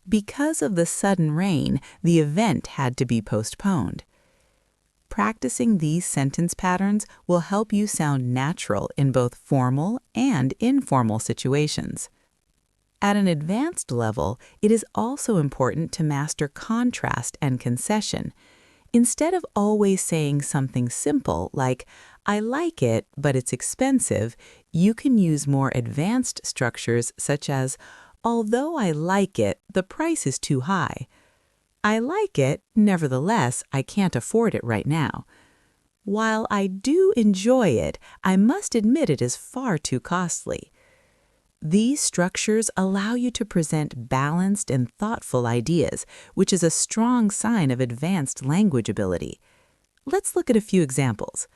Because of the sudden rain, the event had to be postponed. Practicing these sentence patterns will help you sound natural in both formal and informal situations. At an advanced level, it is also important to master contrast and concession. Instead of always saying something simple like, "I like it, but it's expensive," you can use more advanced structures such as, "Although I like it, the price is too high." "I like it, nevertheless, I can't afford it right now." "While I do enjoy it, I must admit it is far too costly." These structures allow you to present balanced and thoughtful ideas, which is a strong sign of advanced language ability. Let's look at a few examples.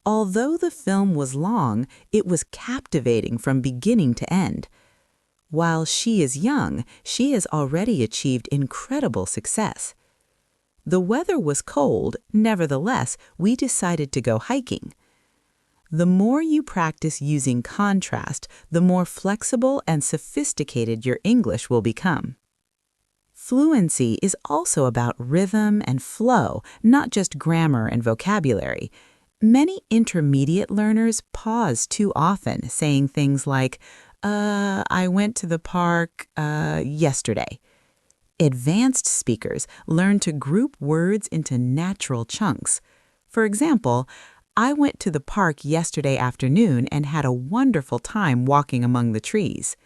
Although the film was long, it was captivating from beginning to end. While she is young, she has already achieved incredible success. The weather was cold, nevertheless, we decided to go hiking. The more you practice using contrast, the more flexible and sophisticated your English will become. Fluency is also about rhythm and flow, not just grammar and vocabulary. Many intermediate learners pause too often, saying things like, "I went to the park yesterday." Advanced speakers learn to group words into natural chunks. For example, "I went to the park yesterday afternoon and had a wonderful time walking among the trees."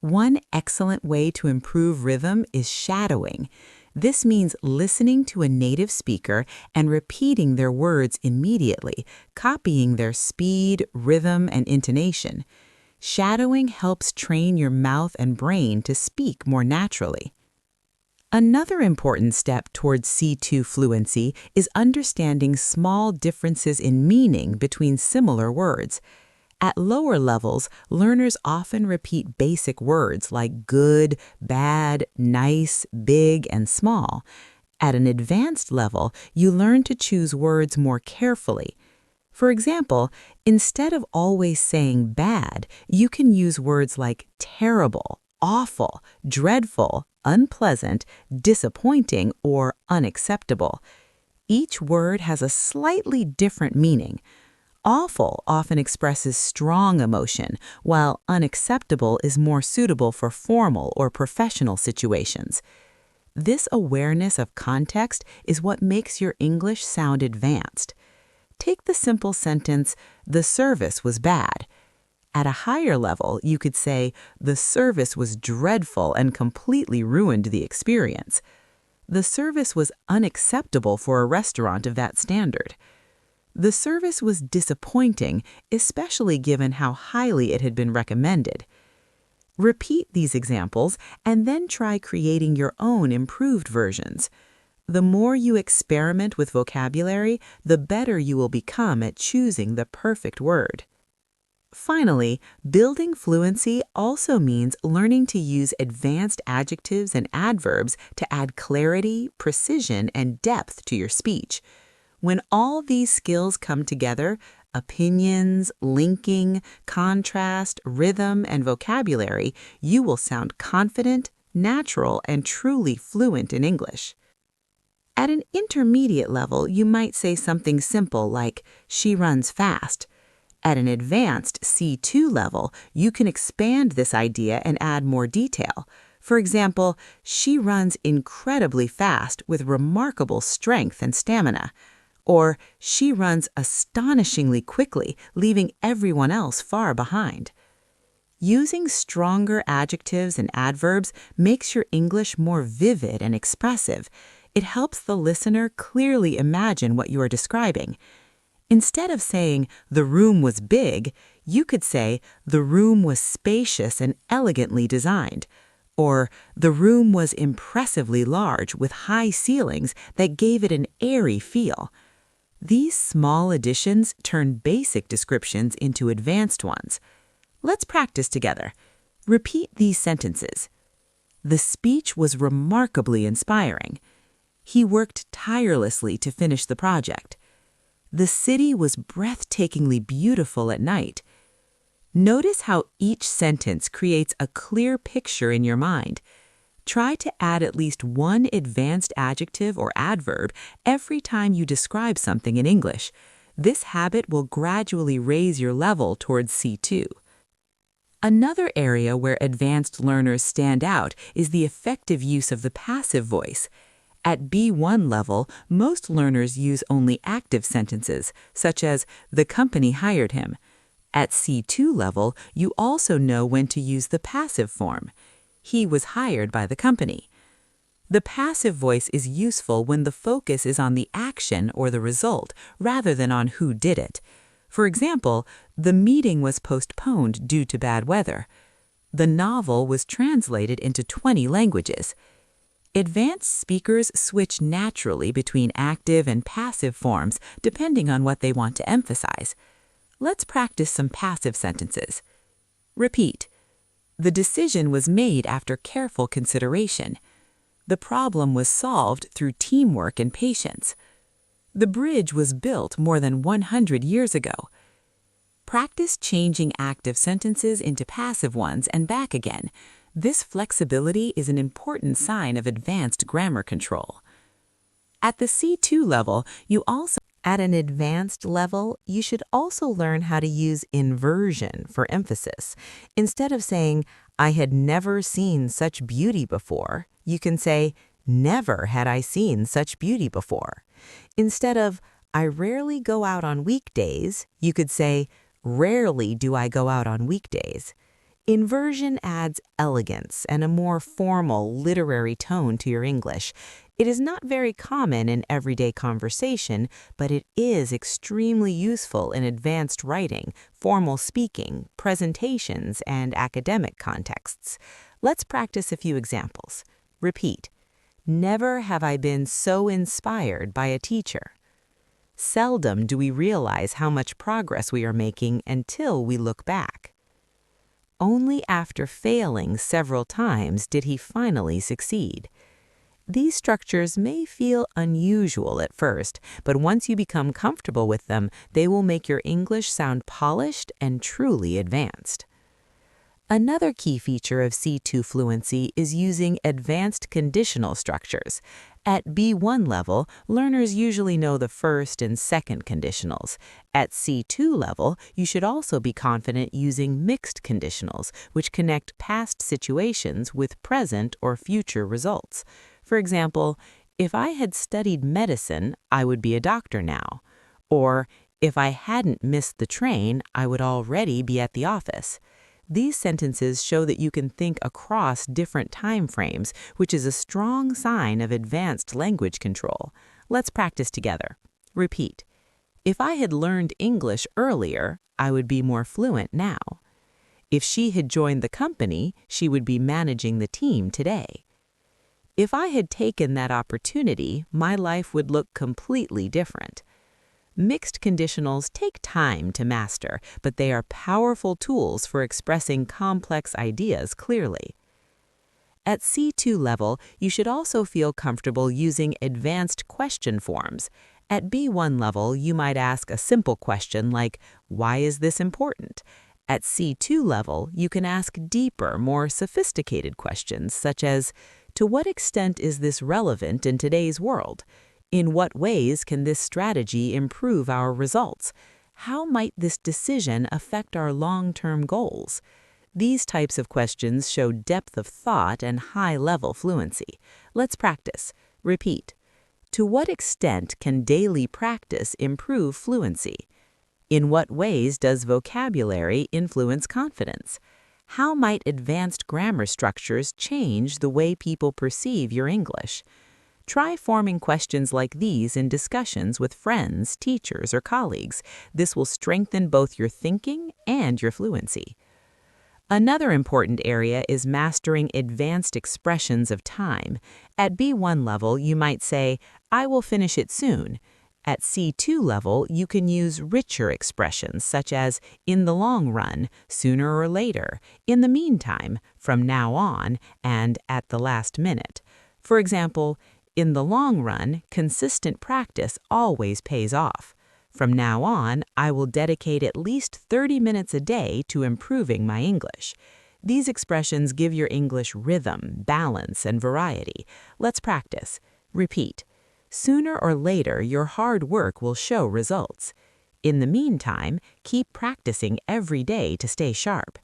One excellent way to improve rhythm is shadowing. This means listening to a native speaker and repeating their words immediately, copying their speed, rhythm, and intonation. Shadowing helps train your mouth and brain to speak more naturally. Another important step towards C2 fluency is understanding small differences in meaning between similar words. At lower levels, learners often repeat basic words like good, bad, nice, big, and small. At an advanced level, you learn to choose words more carefully. For example, instead of always saying bad, you can use words like terrible, awful, dreadful, unpleasant, disappointing, or unacceptable. Each word has a slightly different meaning. Awful often expresses strong emotion, while unacceptable is more suitable for formal or professional situations. This awareness of context is what makes your English sound advanced. Take the simple sentence, "The service was bad." At a higher level, you could say, "The service was dreadful and completely ruined the experience." The service was unacceptable for a restaurant of that standard. The service was disappointing, especially given how highly it had been recommended. Repeat these examples and then try creating your own improved versions. The more you experiment with vocabulary, the better you will become at choosing the perfect word. Finally, building fluency also means learning to use advanced adjectives and adverbs to add clarity, precision, and depth to your speech. When all these skills come together, opinions, linking, contrast, rhythm, and vocabulary, you will sound confident, natural, and truly fluent in English. At an intermediate level, you might say something simple like, "She runs fast." At an advanced C2 level, you can expand this idea and add more detail. For example, "She runs incredibly fast with remarkable strength and stamina." Or, "She runs astonishingly quickly, leaving everyone else far behind." Using stronger adjectives and adverbs makes your English more vivid and expressive. It helps the listener clearly imagine what you are describing. Instead of saying, "The room was big," you could say, "The room was spacious and elegantly designed." Or, "The room was impressively large with high ceilings that gave it an airy feel." These small additions turn basic descriptions into advanced ones. Let's practice together. Repeat these sentences. "The speech was remarkably inspiring." "He worked tirelessly to finish the project." "The city was breathtakingly beautiful at night." Notice how each sentence creates a clear picture in your mind. Try to add at least one advanced adjective or adverb every time you describe something in English. This habit will gradually raise your level towards C2. Another area where advanced learners stand out is the effective use of the passive voice. At B1 level, most learners use only active sentences, such as, "The company hired him." At C2 level, you also know when to use the passive form. "He was hired by the company." The passive voice is useful when the focus is on the action or the result, rather than on who did it. For example, "The meeting was postponed due to bad weather." "The novel was translated into 20 languages." Advanced speakers switch naturally between active and passive forms depending on what they want to emphasize. Let's practice some passive sentences. Repeat. "The decision was made after careful consideration." "The problem was solved through teamwork and patience." "The bridge was built more than 100 years ago." Practice changing active sentences into passive ones and back again. This flexibility is an important sign of advanced grammar control. At the C2 level, At an advanced level, you should also learn how to use inversion for emphasis. Instead of saying, "I had never seen such beauty before," you can say, "Never had I seen such beauty before." Instead of, "I rarely go out on weekdays," you could say, "Rarely do I go out on weekdays." Inversion adds elegance and a more formal, literary tone to your English. It is not very common in everyday conversation, but it is extremely useful in advanced writing, formal speaking, presentations, and academic contexts. Let's practice a few examples. Repeat. "Never have I been so inspired by a teacher." "Seldom do we realize how much progress we are making until we look back." "Only after failing several times did he finally succeed." These structures may feel unusual at first, but once you become comfortable with them, they will make your English sound polished and truly advanced. Another key feature of C2 fluency is using advanced conditional structures. At B1 level, learners usually know the first and second conditionals. At C2 level, you should also be confident using mixed conditionals, which connect past situations with present or future results. For example, "If I had studied medicine, I would be a doctor now." Or, "If I hadn't missed the train, I would already be at the office." These sentences show that you can think across different time frames, which is a strong sign of advanced language control. Let's practice together. Repeat. "If I had learned English earlier, I would be more fluent now." "If she had joined the company, she would be managing the team today." If I had taken that opportunity, my life would look completely different. Mixed conditionals take time to master, but they are powerful tools for expressing complex ideas clearly. At C2 level, you should also feel comfortable using advanced question forms. At B1 level, you might ask a simple question like, "Why is this important?" At C2 level, you can ask deeper, more sophisticated questions such as, "To what extent is this relevant in today's world? In what ways can this strategy improve our results? How might this decision affect our long-term goals?" These types of questions show depth of thought and high-level fluency. Let's practice. Repeat. To what extent can daily practice improve fluency? In what ways does vocabulary influence confidence? How might advanced grammar structures change the way people perceive your English? Try forming questions like these in discussions with friends, teachers, or colleagues. This will strengthen both your thinking and your fluency. Another important area is mastering advanced expressions of time. At B1 level, you might say, "I will finish it soon." At C2 level, you can use richer expressions such as "in the long run," "sooner or later," "in the meantime," "from now on," and "at the last minute." For example, in the long run, consistent practice always pays off. From now on, I will dedicate at least 30 minutes a day to improving my English. These expressions give your English rhythm, balance, and variety. Let's practice. Repeat. Sooner or later, your hard work will show results. In the meantime, keep practicing every day to stay sharp.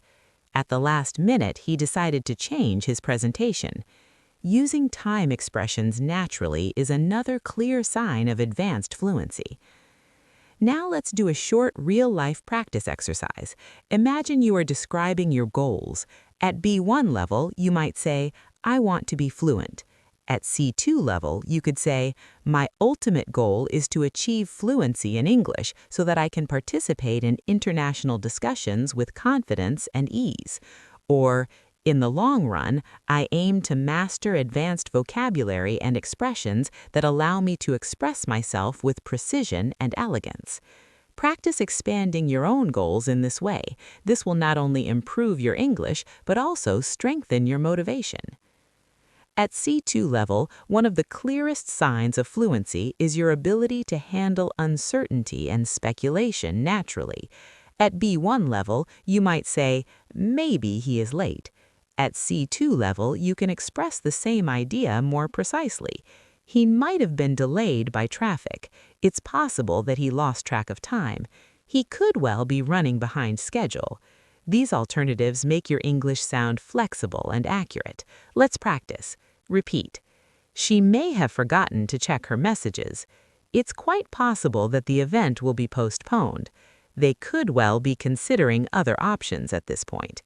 At the last minute, he decided to change his presentation. Using time expressions naturally is another clear sign of advanced fluency. Now let's do a short real-life practice exercise. Imagine you are describing your goals. At B1 level, you might say, "I want to be fluent." At C2 level, you could say, "My ultimate goal is to achieve fluency in English so that I can participate in international discussions with confidence and ease." Or, "In the long run, I aim to master advanced vocabulary and expressions that allow me to express myself with precision and elegance." Practice expanding your own goals in this way. This will not only improve your English, but also strengthen your motivation. At C2 level, one of the clearest signs of fluency is your ability to handle uncertainty and speculation naturally. At B1 level, you might say, "Maybe he is late." At C2 level, you can express the same idea more precisely. "He might have been delayed by traffic. It's possible that he lost track of time. He could well be running behind schedule." These alternatives make your English sound flexible and accurate. Let's practice. Repeat. She may have forgotten to check her messages. It's quite possible that the event will be postponed. They could well be considering other options at this point.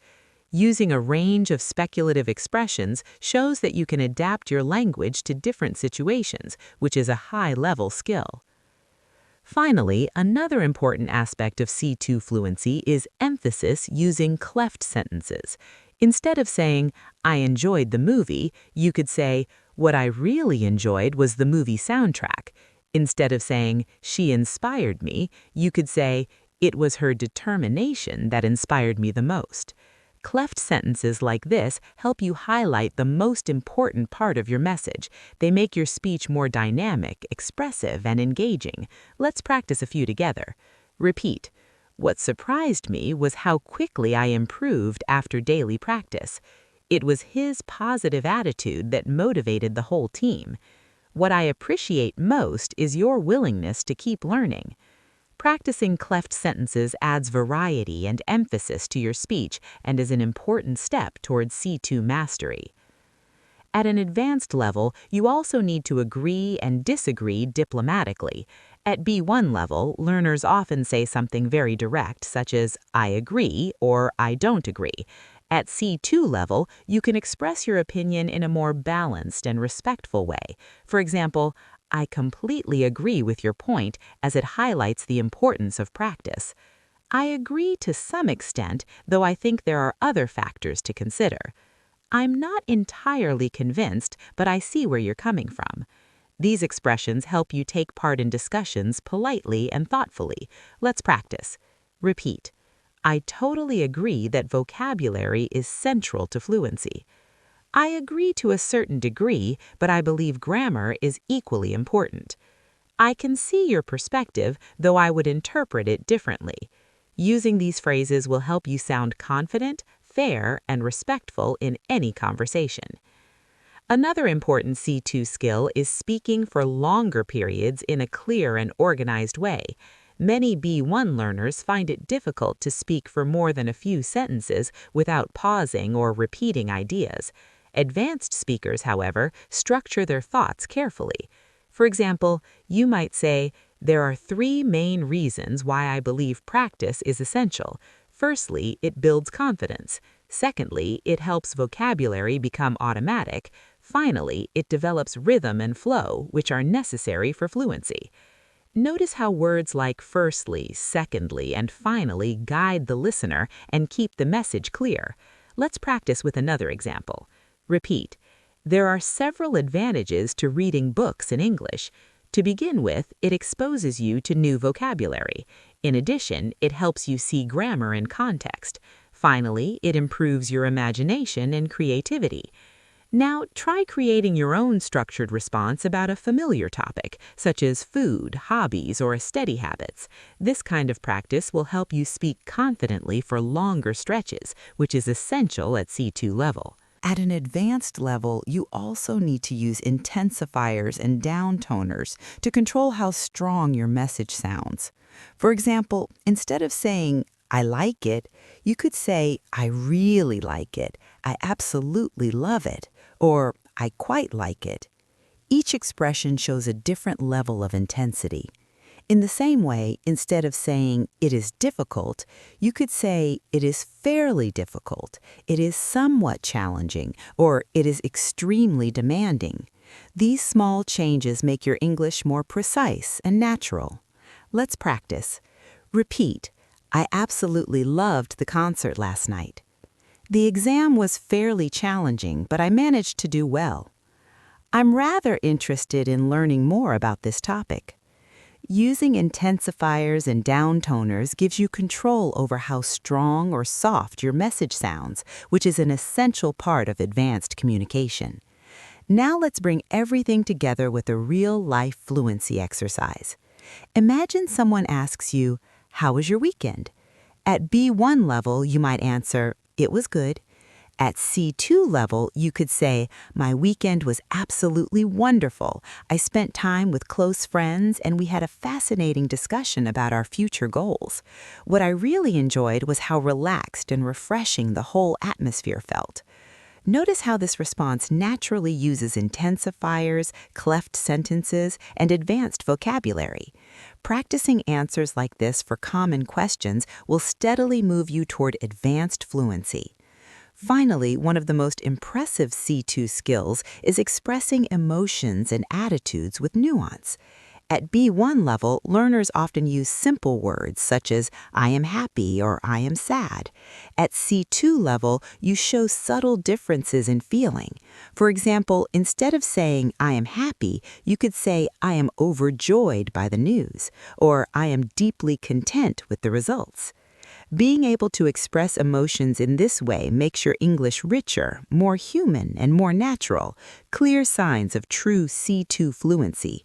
Using a range of speculative expressions shows that you can adapt your language to different situations, which is a high-level skill. Finally, another important aspect of C2 fluency is emphasis using cleft sentences. Instead of saying, "I enjoyed the movie," you could say, "What I really enjoyed was the movie soundtrack." Instead of saying, "She inspired me," you could say, "It was her determination that inspired me the most." Cleft sentences like this help you highlight the most important part of your message. They make your speech more dynamic, expressive, and engaging. Let's practice a few together. Repeat. What surprised me was how quickly I improved after daily practice. It was his positive attitude that motivated the whole team. What I appreciate most is your willingness to keep learning. Practicing cleft sentences adds variety and emphasis to your speech and is an important step towards C2 mastery. At an advanced level, you also need to agree and disagree diplomatically. At B1 level, learners often say something very direct, such as, "I agree" or "I don't agree." At C2 level, you can express your opinion in a more balanced and respectful way. For example, "I completely agree with your point as it highlights the importance of practice." "I agree to some extent, though I think there are other factors to consider." I'm not entirely convinced, but I see where you're coming from. These expressions help you take part in discussions politely and thoughtfully. Let's practice. Repeat. I totally agree that vocabulary is central to fluency. I agree to a certain degree, but I believe grammar is equally important. I can see your perspective, though I would interpret it differently. Using these phrases will help you sound confident, fair, and respectful in any conversation. Another important C2 skill is speaking for longer periods in a clear and organized way. Many B1 learners find it difficult to speak for more than a few sentences without pausing or repeating ideas. Advanced speakers, however, structure their thoughts carefully. For example, you might say, "There are 3 main reasons why I believe practice is essential. Firstly, it builds confidence. Secondly, it helps vocabulary become automatic. Finally, it develops rhythm and flow, which are necessary for fluency." Notice how words like firstly, secondly, and finally guide the listener and keep the message clear. Let's practice with another example. Repeat. There are several advantages to reading books in English. To begin with, it exposes you to new vocabulary. In addition, it helps you see grammar in context. Finally, it improves your imagination and creativity. Now, try creating your own structured response about a familiar topic, such as food, hobbies, or study habits. This kind of practice will help you speak confidently for longer stretches, which is essential at C2 level. At an advanced level, you also need to use intensifiers and downtoners to control how strong your message sounds. For example, instead of saying, "I like it," you could say, "I really like it," "I absolutely love it," or "I quite like it." Each expression shows a different level of intensity. In the same way, instead of saying, "It is difficult," you could say, "It is fairly difficult," "It is somewhat challenging," or "It is extremely demanding." These small changes make your English more precise and natural. Let's practice. Repeat. I absolutely loved the concert last night. The exam was fairly challenging, but I managed to do well. I'm rather interested in learning more about this topic. Using intensifiers and downtoners gives you control over how strong or soft your message sounds, which is an essential part of advanced communication. Now let's bring everything together with a real-life fluency exercise. Imagine someone asks you, "How was your weekend?" At B1 level, you might answer, "It was good." At C2 level, you could say, "My weekend was absolutely wonderful. I spent time with close friends and we had a fascinating discussion about our future goals. What I really enjoyed was how relaxed and refreshing the whole atmosphere felt." Notice how this response naturally uses intensifiers, cleft sentences, and advanced vocabulary. Practicing answers like this for common questions will steadily move you toward advanced fluency. Finally, one of the most impressive C2 skills is expressing emotions and attitudes with nuance. At B1 level, learners often use simple words such as "I am happy" or "I am sad." At C2 level, you show subtle differences in feeling. For example, instead of saying "I am happy," you could say "I am overjoyed by the news," or "I am deeply content with the results." Being able to express emotions in this way makes your English richer, more human, and more natural, clear signs of true C2 fluency.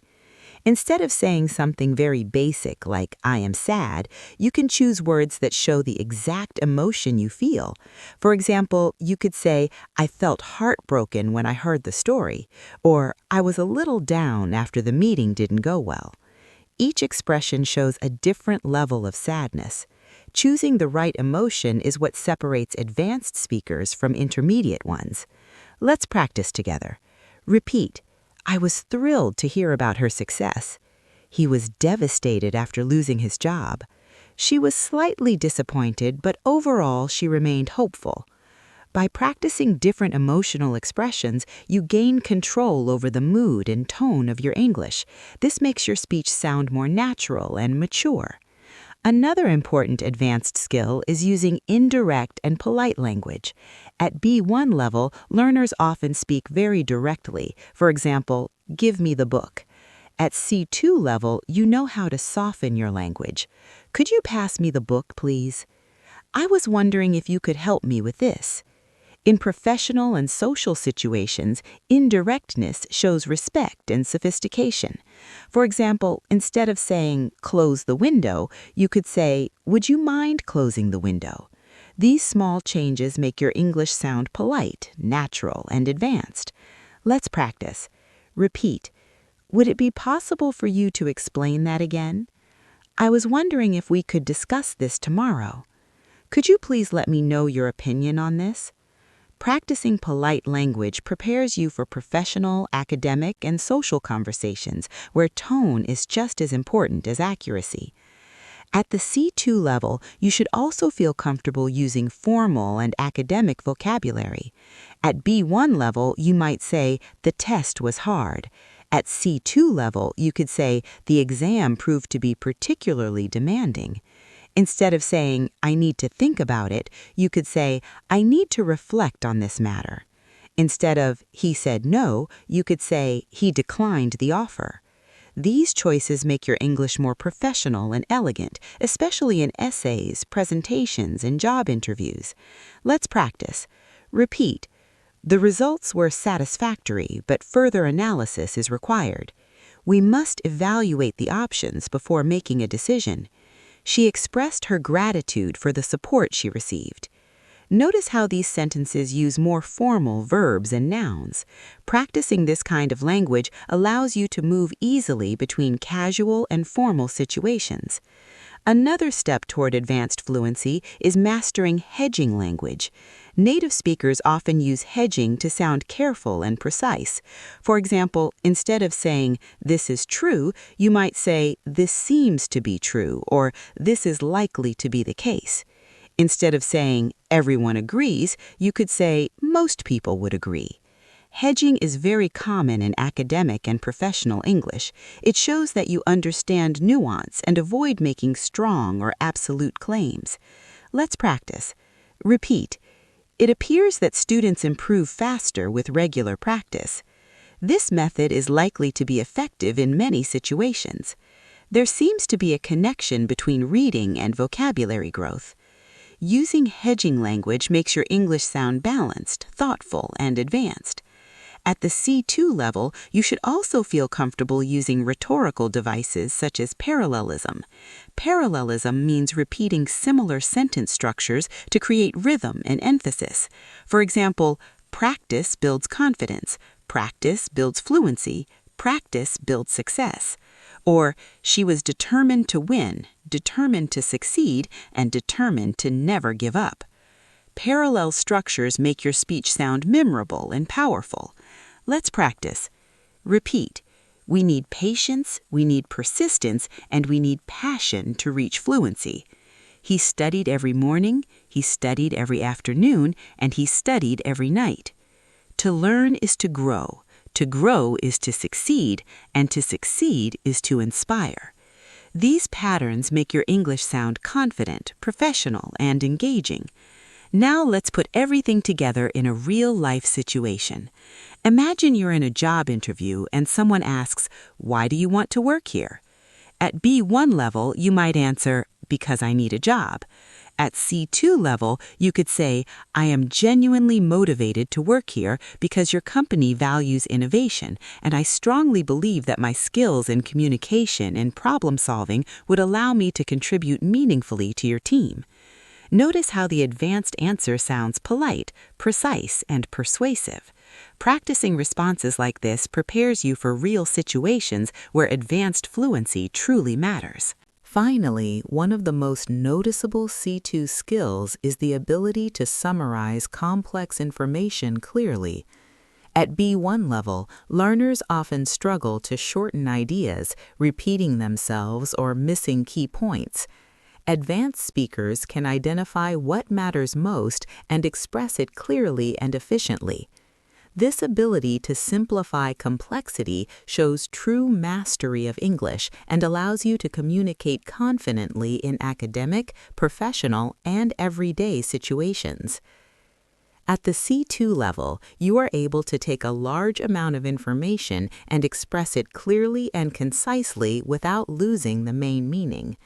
Instead of saying something very basic like "I am sad," you can choose words that show the exact emotion you feel. For example, you could say, "I felt heartbroken when I heard the story," or "I was a little down after the meeting didn't go well." Each expression shows a different level of sadness. Choosing the right emotion is what separates advanced speakers from intermediate ones. Let's practice together. Repeat. I was thrilled to hear about her success. He was devastated after losing his job. She was slightly disappointed, but overall she remained hopeful. By practicing different emotional expressions, you gain control over the mood and tone of your English. This makes your speech sound more natural and mature. Another important advanced skill is using indirect and polite language. At B1 level, learners often speak very directly. For example, give me the book. At C2 level, you know how to soften your language. Could you pass me the book, please? I was wondering if you could help me with this. In professional and social situations, indirectness shows respect and sophistication. For example, instead of saying, close the window, you could say, would you mind closing the window? These small changes make your English sound polite, natural, and advanced. Let's practice. Repeat. Would it be possible for you to explain that again? I was wondering if we could discuss this tomorrow. Could you please let me know your opinion on this? Practicing polite language prepares you for professional, academic, and social conversations where tone is just as important as accuracy. At the C2 level, you should also feel comfortable using formal and academic vocabulary. At B1 level, you might say, the test was hard. At C2 level, you could say, the exam proved to be particularly demanding. Instead of saying, I need to think about it, you could say, I need to reflect on this matter. Instead of, he said no, you could say, he declined the offer. These choices make your English more professional and elegant, especially in essays, presentations, and job interviews. Let's practice. Repeat. The results were satisfactory, but further analysis is required. We must evaluate the options before making a decision. She expressed her gratitude for the support she received. Notice how these sentences use more formal verbs and nouns. Practicing this kind of language allows you to move easily between casual and formal situations. Another step toward advanced fluency is mastering hedging language. Native speakers often use hedging to sound careful and precise. For example, instead of saying, this is true, you might say, this seems to be true, or this is likely to be the case. Instead of saying, everyone agrees, you could say, most people would agree. Hedging is very common in academic and professional English. It shows that you understand nuance and avoid making strong or absolute claims. Let's practice. Repeat. It appears that students improve faster with regular practice. This method is likely to be effective in many situations. There seems to be a connection between reading and vocabulary growth. Using hedging language makes your English sound balanced, thoughtful, and advanced. At the C2 level, you should also feel comfortable using rhetorical devices such as parallelism. Parallelism means repeating similar sentence structures to create rhythm and emphasis. For example, practice builds confidence, practice builds fluency, practice builds success. Or, she was determined to win, determined to succeed, and determined to never give up. Parallel structures make your speech sound memorable and powerful. Let's practice. Repeat. We need patience, we need persistence, and we need passion to reach fluency. He studied every morning, he studied every afternoon, and he studied every night. To learn is to grow is to succeed, and to succeed is to inspire. These patterns make your English sound confident, professional, and engaging. Now let's put everything together in a real-life situation. Imagine you're in a job interview and someone asks, "Why do you want to work here?" At B1 level, you might answer, "Because I need a job." At C2 level, you could say, "I am genuinely motivated to work here because your company values innovation, and I strongly believe that my skills in communication and problem solving would allow me to contribute meaningfully to your team." Notice how the advanced answer sounds polite, precise, and persuasive. Practicing responses like this prepares you for real situations where advanced fluency truly matters. Finally, one of the most noticeable C2 skills is the ability to summarize complex information clearly. At B1 level, learners often struggle to shorten ideas, repeating themselves or missing key points. Advanced speakers can identify what matters most and express it clearly and efficiently. This ability to simplify complexity shows true mastery of English and allows you to communicate confidently in academic, professional, and everyday situations. At the C2 level, you are able to take a large amount of information and express it clearly and concisely without losing the main meaning.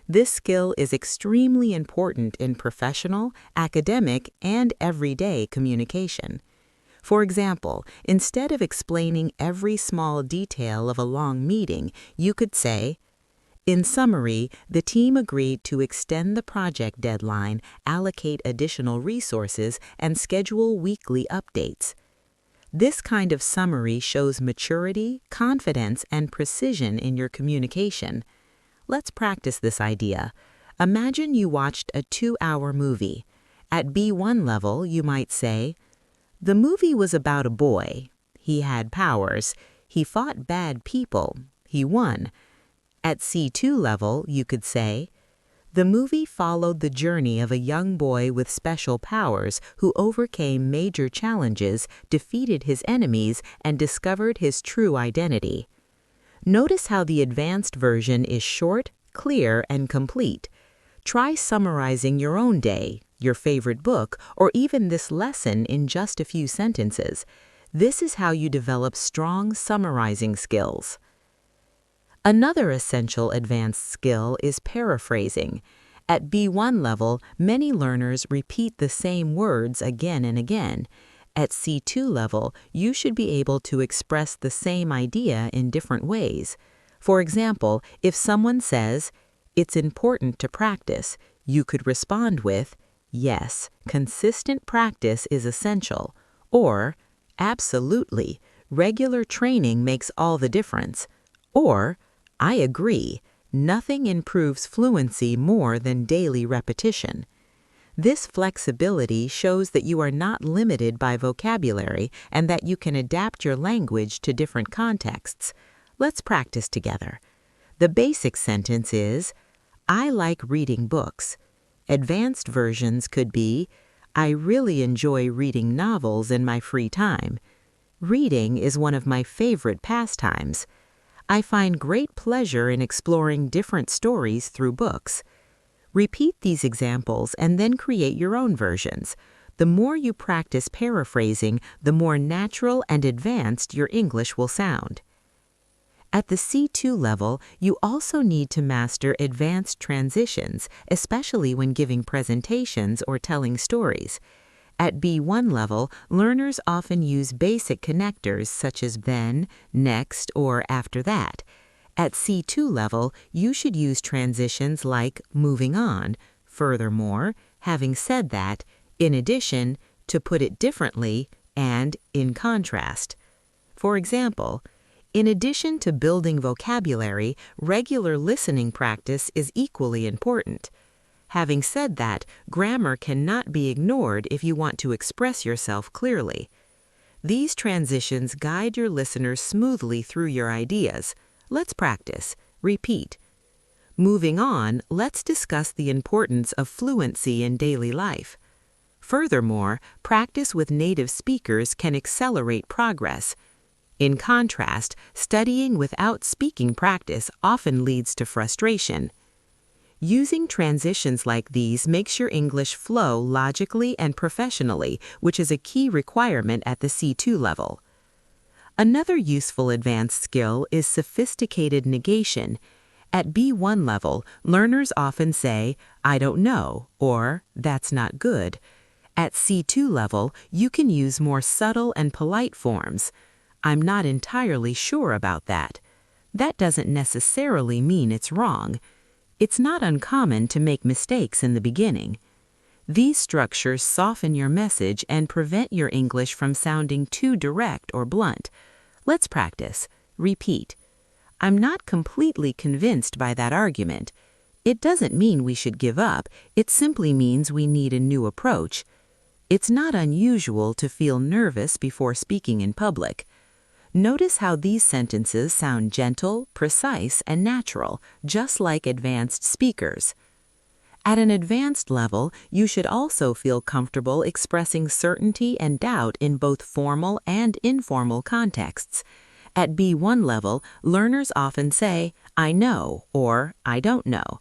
This skill is extremely important in professional, academic, and everyday communication. For example, instead of explaining every small detail of a long meeting, you could say, "In summary, the team agreed to extend the project deadline, allocate additional resources, and schedule weekly updates." This kind of summary shows maturity, confidence, and precision in your communication. Let's practice this idea. Imagine you watched a 2-hour movie. At B1 level, you might say, "The movie was about a boy. He had powers. He fought bad people. He won." At C2 level, you could say, "The movie followed the journey of a young boy with special powers who overcame major challenges, defeated his enemies, and discovered his true identity." Notice how the advanced version is short, clear, and complete. Try summarizing your own day, your favorite book, or even this lesson in just a few sentences. This is how you develop strong summarizing skills. Another essential advanced skill is paraphrasing. At B1 level, many learners repeat the same words again and again. At C2 level, you should be able to express the same idea in different ways. For example, if someone says, "It's important to practice," you could respond with, "Yes, consistent practice is essential," or "Absolutely, regular training makes all the difference," or "I agree, nothing improves fluency more than daily repetition." This flexibility shows that you are not limited by vocabulary and that you can adapt your language to different contexts. Let's practice together. The basic sentence is, "I like reading books." Advanced versions could be, "I really enjoy reading novels in my free time." "Reading is one of my favorite pastimes." "I find great pleasure in exploring different stories through books." Repeat these examples and then create your own versions. The more you practice paraphrasing, the more natural and advanced your English will sound. At the C2 level, you also need to master advanced transitions, especially when giving presentations or telling stories. At B1 level, learners often use basic connectors such as then, next, or after that. At C2 level, you should use transitions like moving on, furthermore, having said that, in addition, to put it differently, and in contrast. For example, in addition to building vocabulary, regular listening practice is equally important. Having said that, grammar cannot be ignored if you want to express yourself clearly. These transitions guide your listeners smoothly through your ideas. Let's practice. Repeat. Moving on, let's discuss the importance of fluency in daily life. Furthermore, practice with native speakers can accelerate progress. In contrast, studying without speaking practice often leads to frustration. Using transitions like these makes your English flow logically and professionally, which is a key requirement at the C2 level. Another useful advanced skill is sophisticated negation. At B1 level, learners often say, "I don't know," or "That's not good." At C2 level, you can use more subtle and polite forms. "I'm not entirely sure about that." That doesn't necessarily mean it's wrong. It's not uncommon to make mistakes in the beginning. These structures soften your message and prevent your English from sounding too direct or blunt. Let's practice. Repeat. "I'm not completely convinced by that argument." It doesn't mean we should give up. It simply means we need a new approach. It's not unusual to feel nervous before speaking in public. Notice how these sentences sound gentle, precise, and natural, just like advanced speakers. At an advanced level, you should also feel comfortable expressing certainty and doubt in both formal and informal contexts. At B1 level, learners often say, "I know," or "I don't know."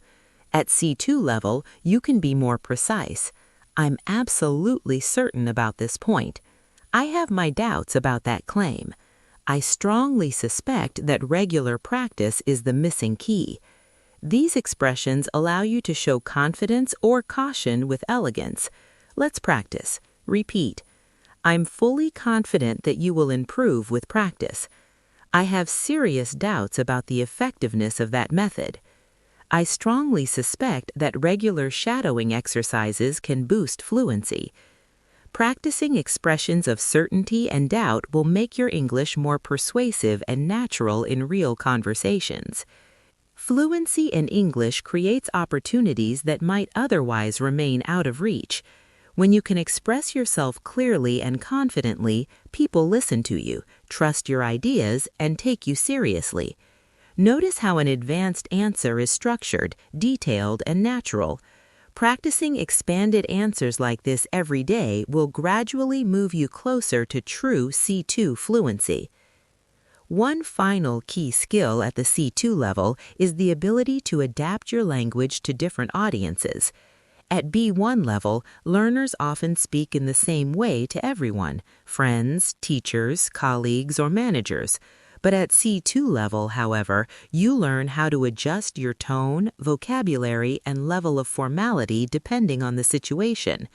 At C2 level, you can be more precise. "I'm absolutely certain about this point." "I have my doubts about that claim." "I strongly suspect that regular practice is the missing key." These expressions allow you to show confidence or caution with elegance. Let's practice. Repeat. "I'm fully confident that you will improve with practice." "I have serious doubts about the effectiveness of that method." "I strongly suspect that regular shadowing exercises can boost fluency." Practicing expressions of certainty and doubt will make your English more persuasive and natural in real conversations. Fluency in English creates opportunities that might otherwise remain out of reach. When you can express yourself clearly and confidently, people listen to you, trust your ideas, and take you seriously. Notice how an advanced answer is structured, detailed, and natural. Practicing expanded answers like this every day will gradually move you closer to true C2 fluency. One final key skill at the C2 level is the ability to adapt your language to different audiences. At B1 level, learners often speak in the same way to everyone, friends, teachers, colleagues, or managers. But at C2 level, however, you learn how to adjust your tone, vocabulary, and level of formality depending on the situation.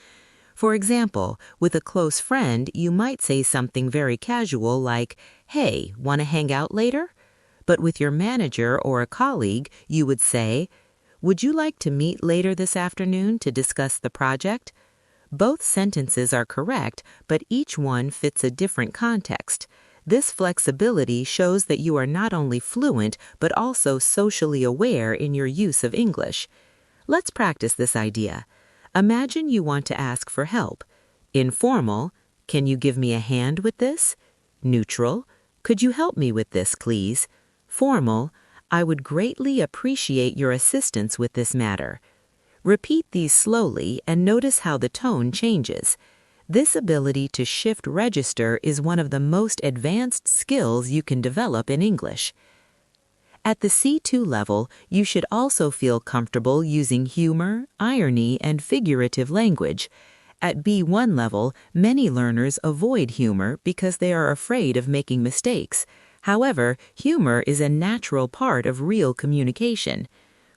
For example, with a close friend, you might say something very casual like, "Hey, want to hang out later?" But with your manager or a colleague, you would say, "Would you like to meet later this afternoon to discuss the project?" Both sentences are correct, but each one fits a different context. This flexibility shows that you are not only fluent, but also socially aware in your use of English. Let's practice this idea. Imagine you want to ask for help. Informal, "Can you give me a hand with this?" Neutral, "Could you help me with this, please?" Formal, "I would greatly appreciate your assistance with this matter." Repeat these slowly and notice how the tone changes. This ability to shift register is one of the most advanced skills you can develop in English. At the C2 level, you should also feel comfortable using humor, irony, and figurative language. At B1 level, many learners avoid humor because they are afraid of making mistakes. However, humor is a natural part of real communication.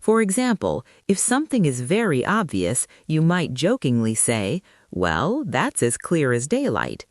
For example, if something is very obvious, you might jokingly say, "Well, that's as clear as daylight."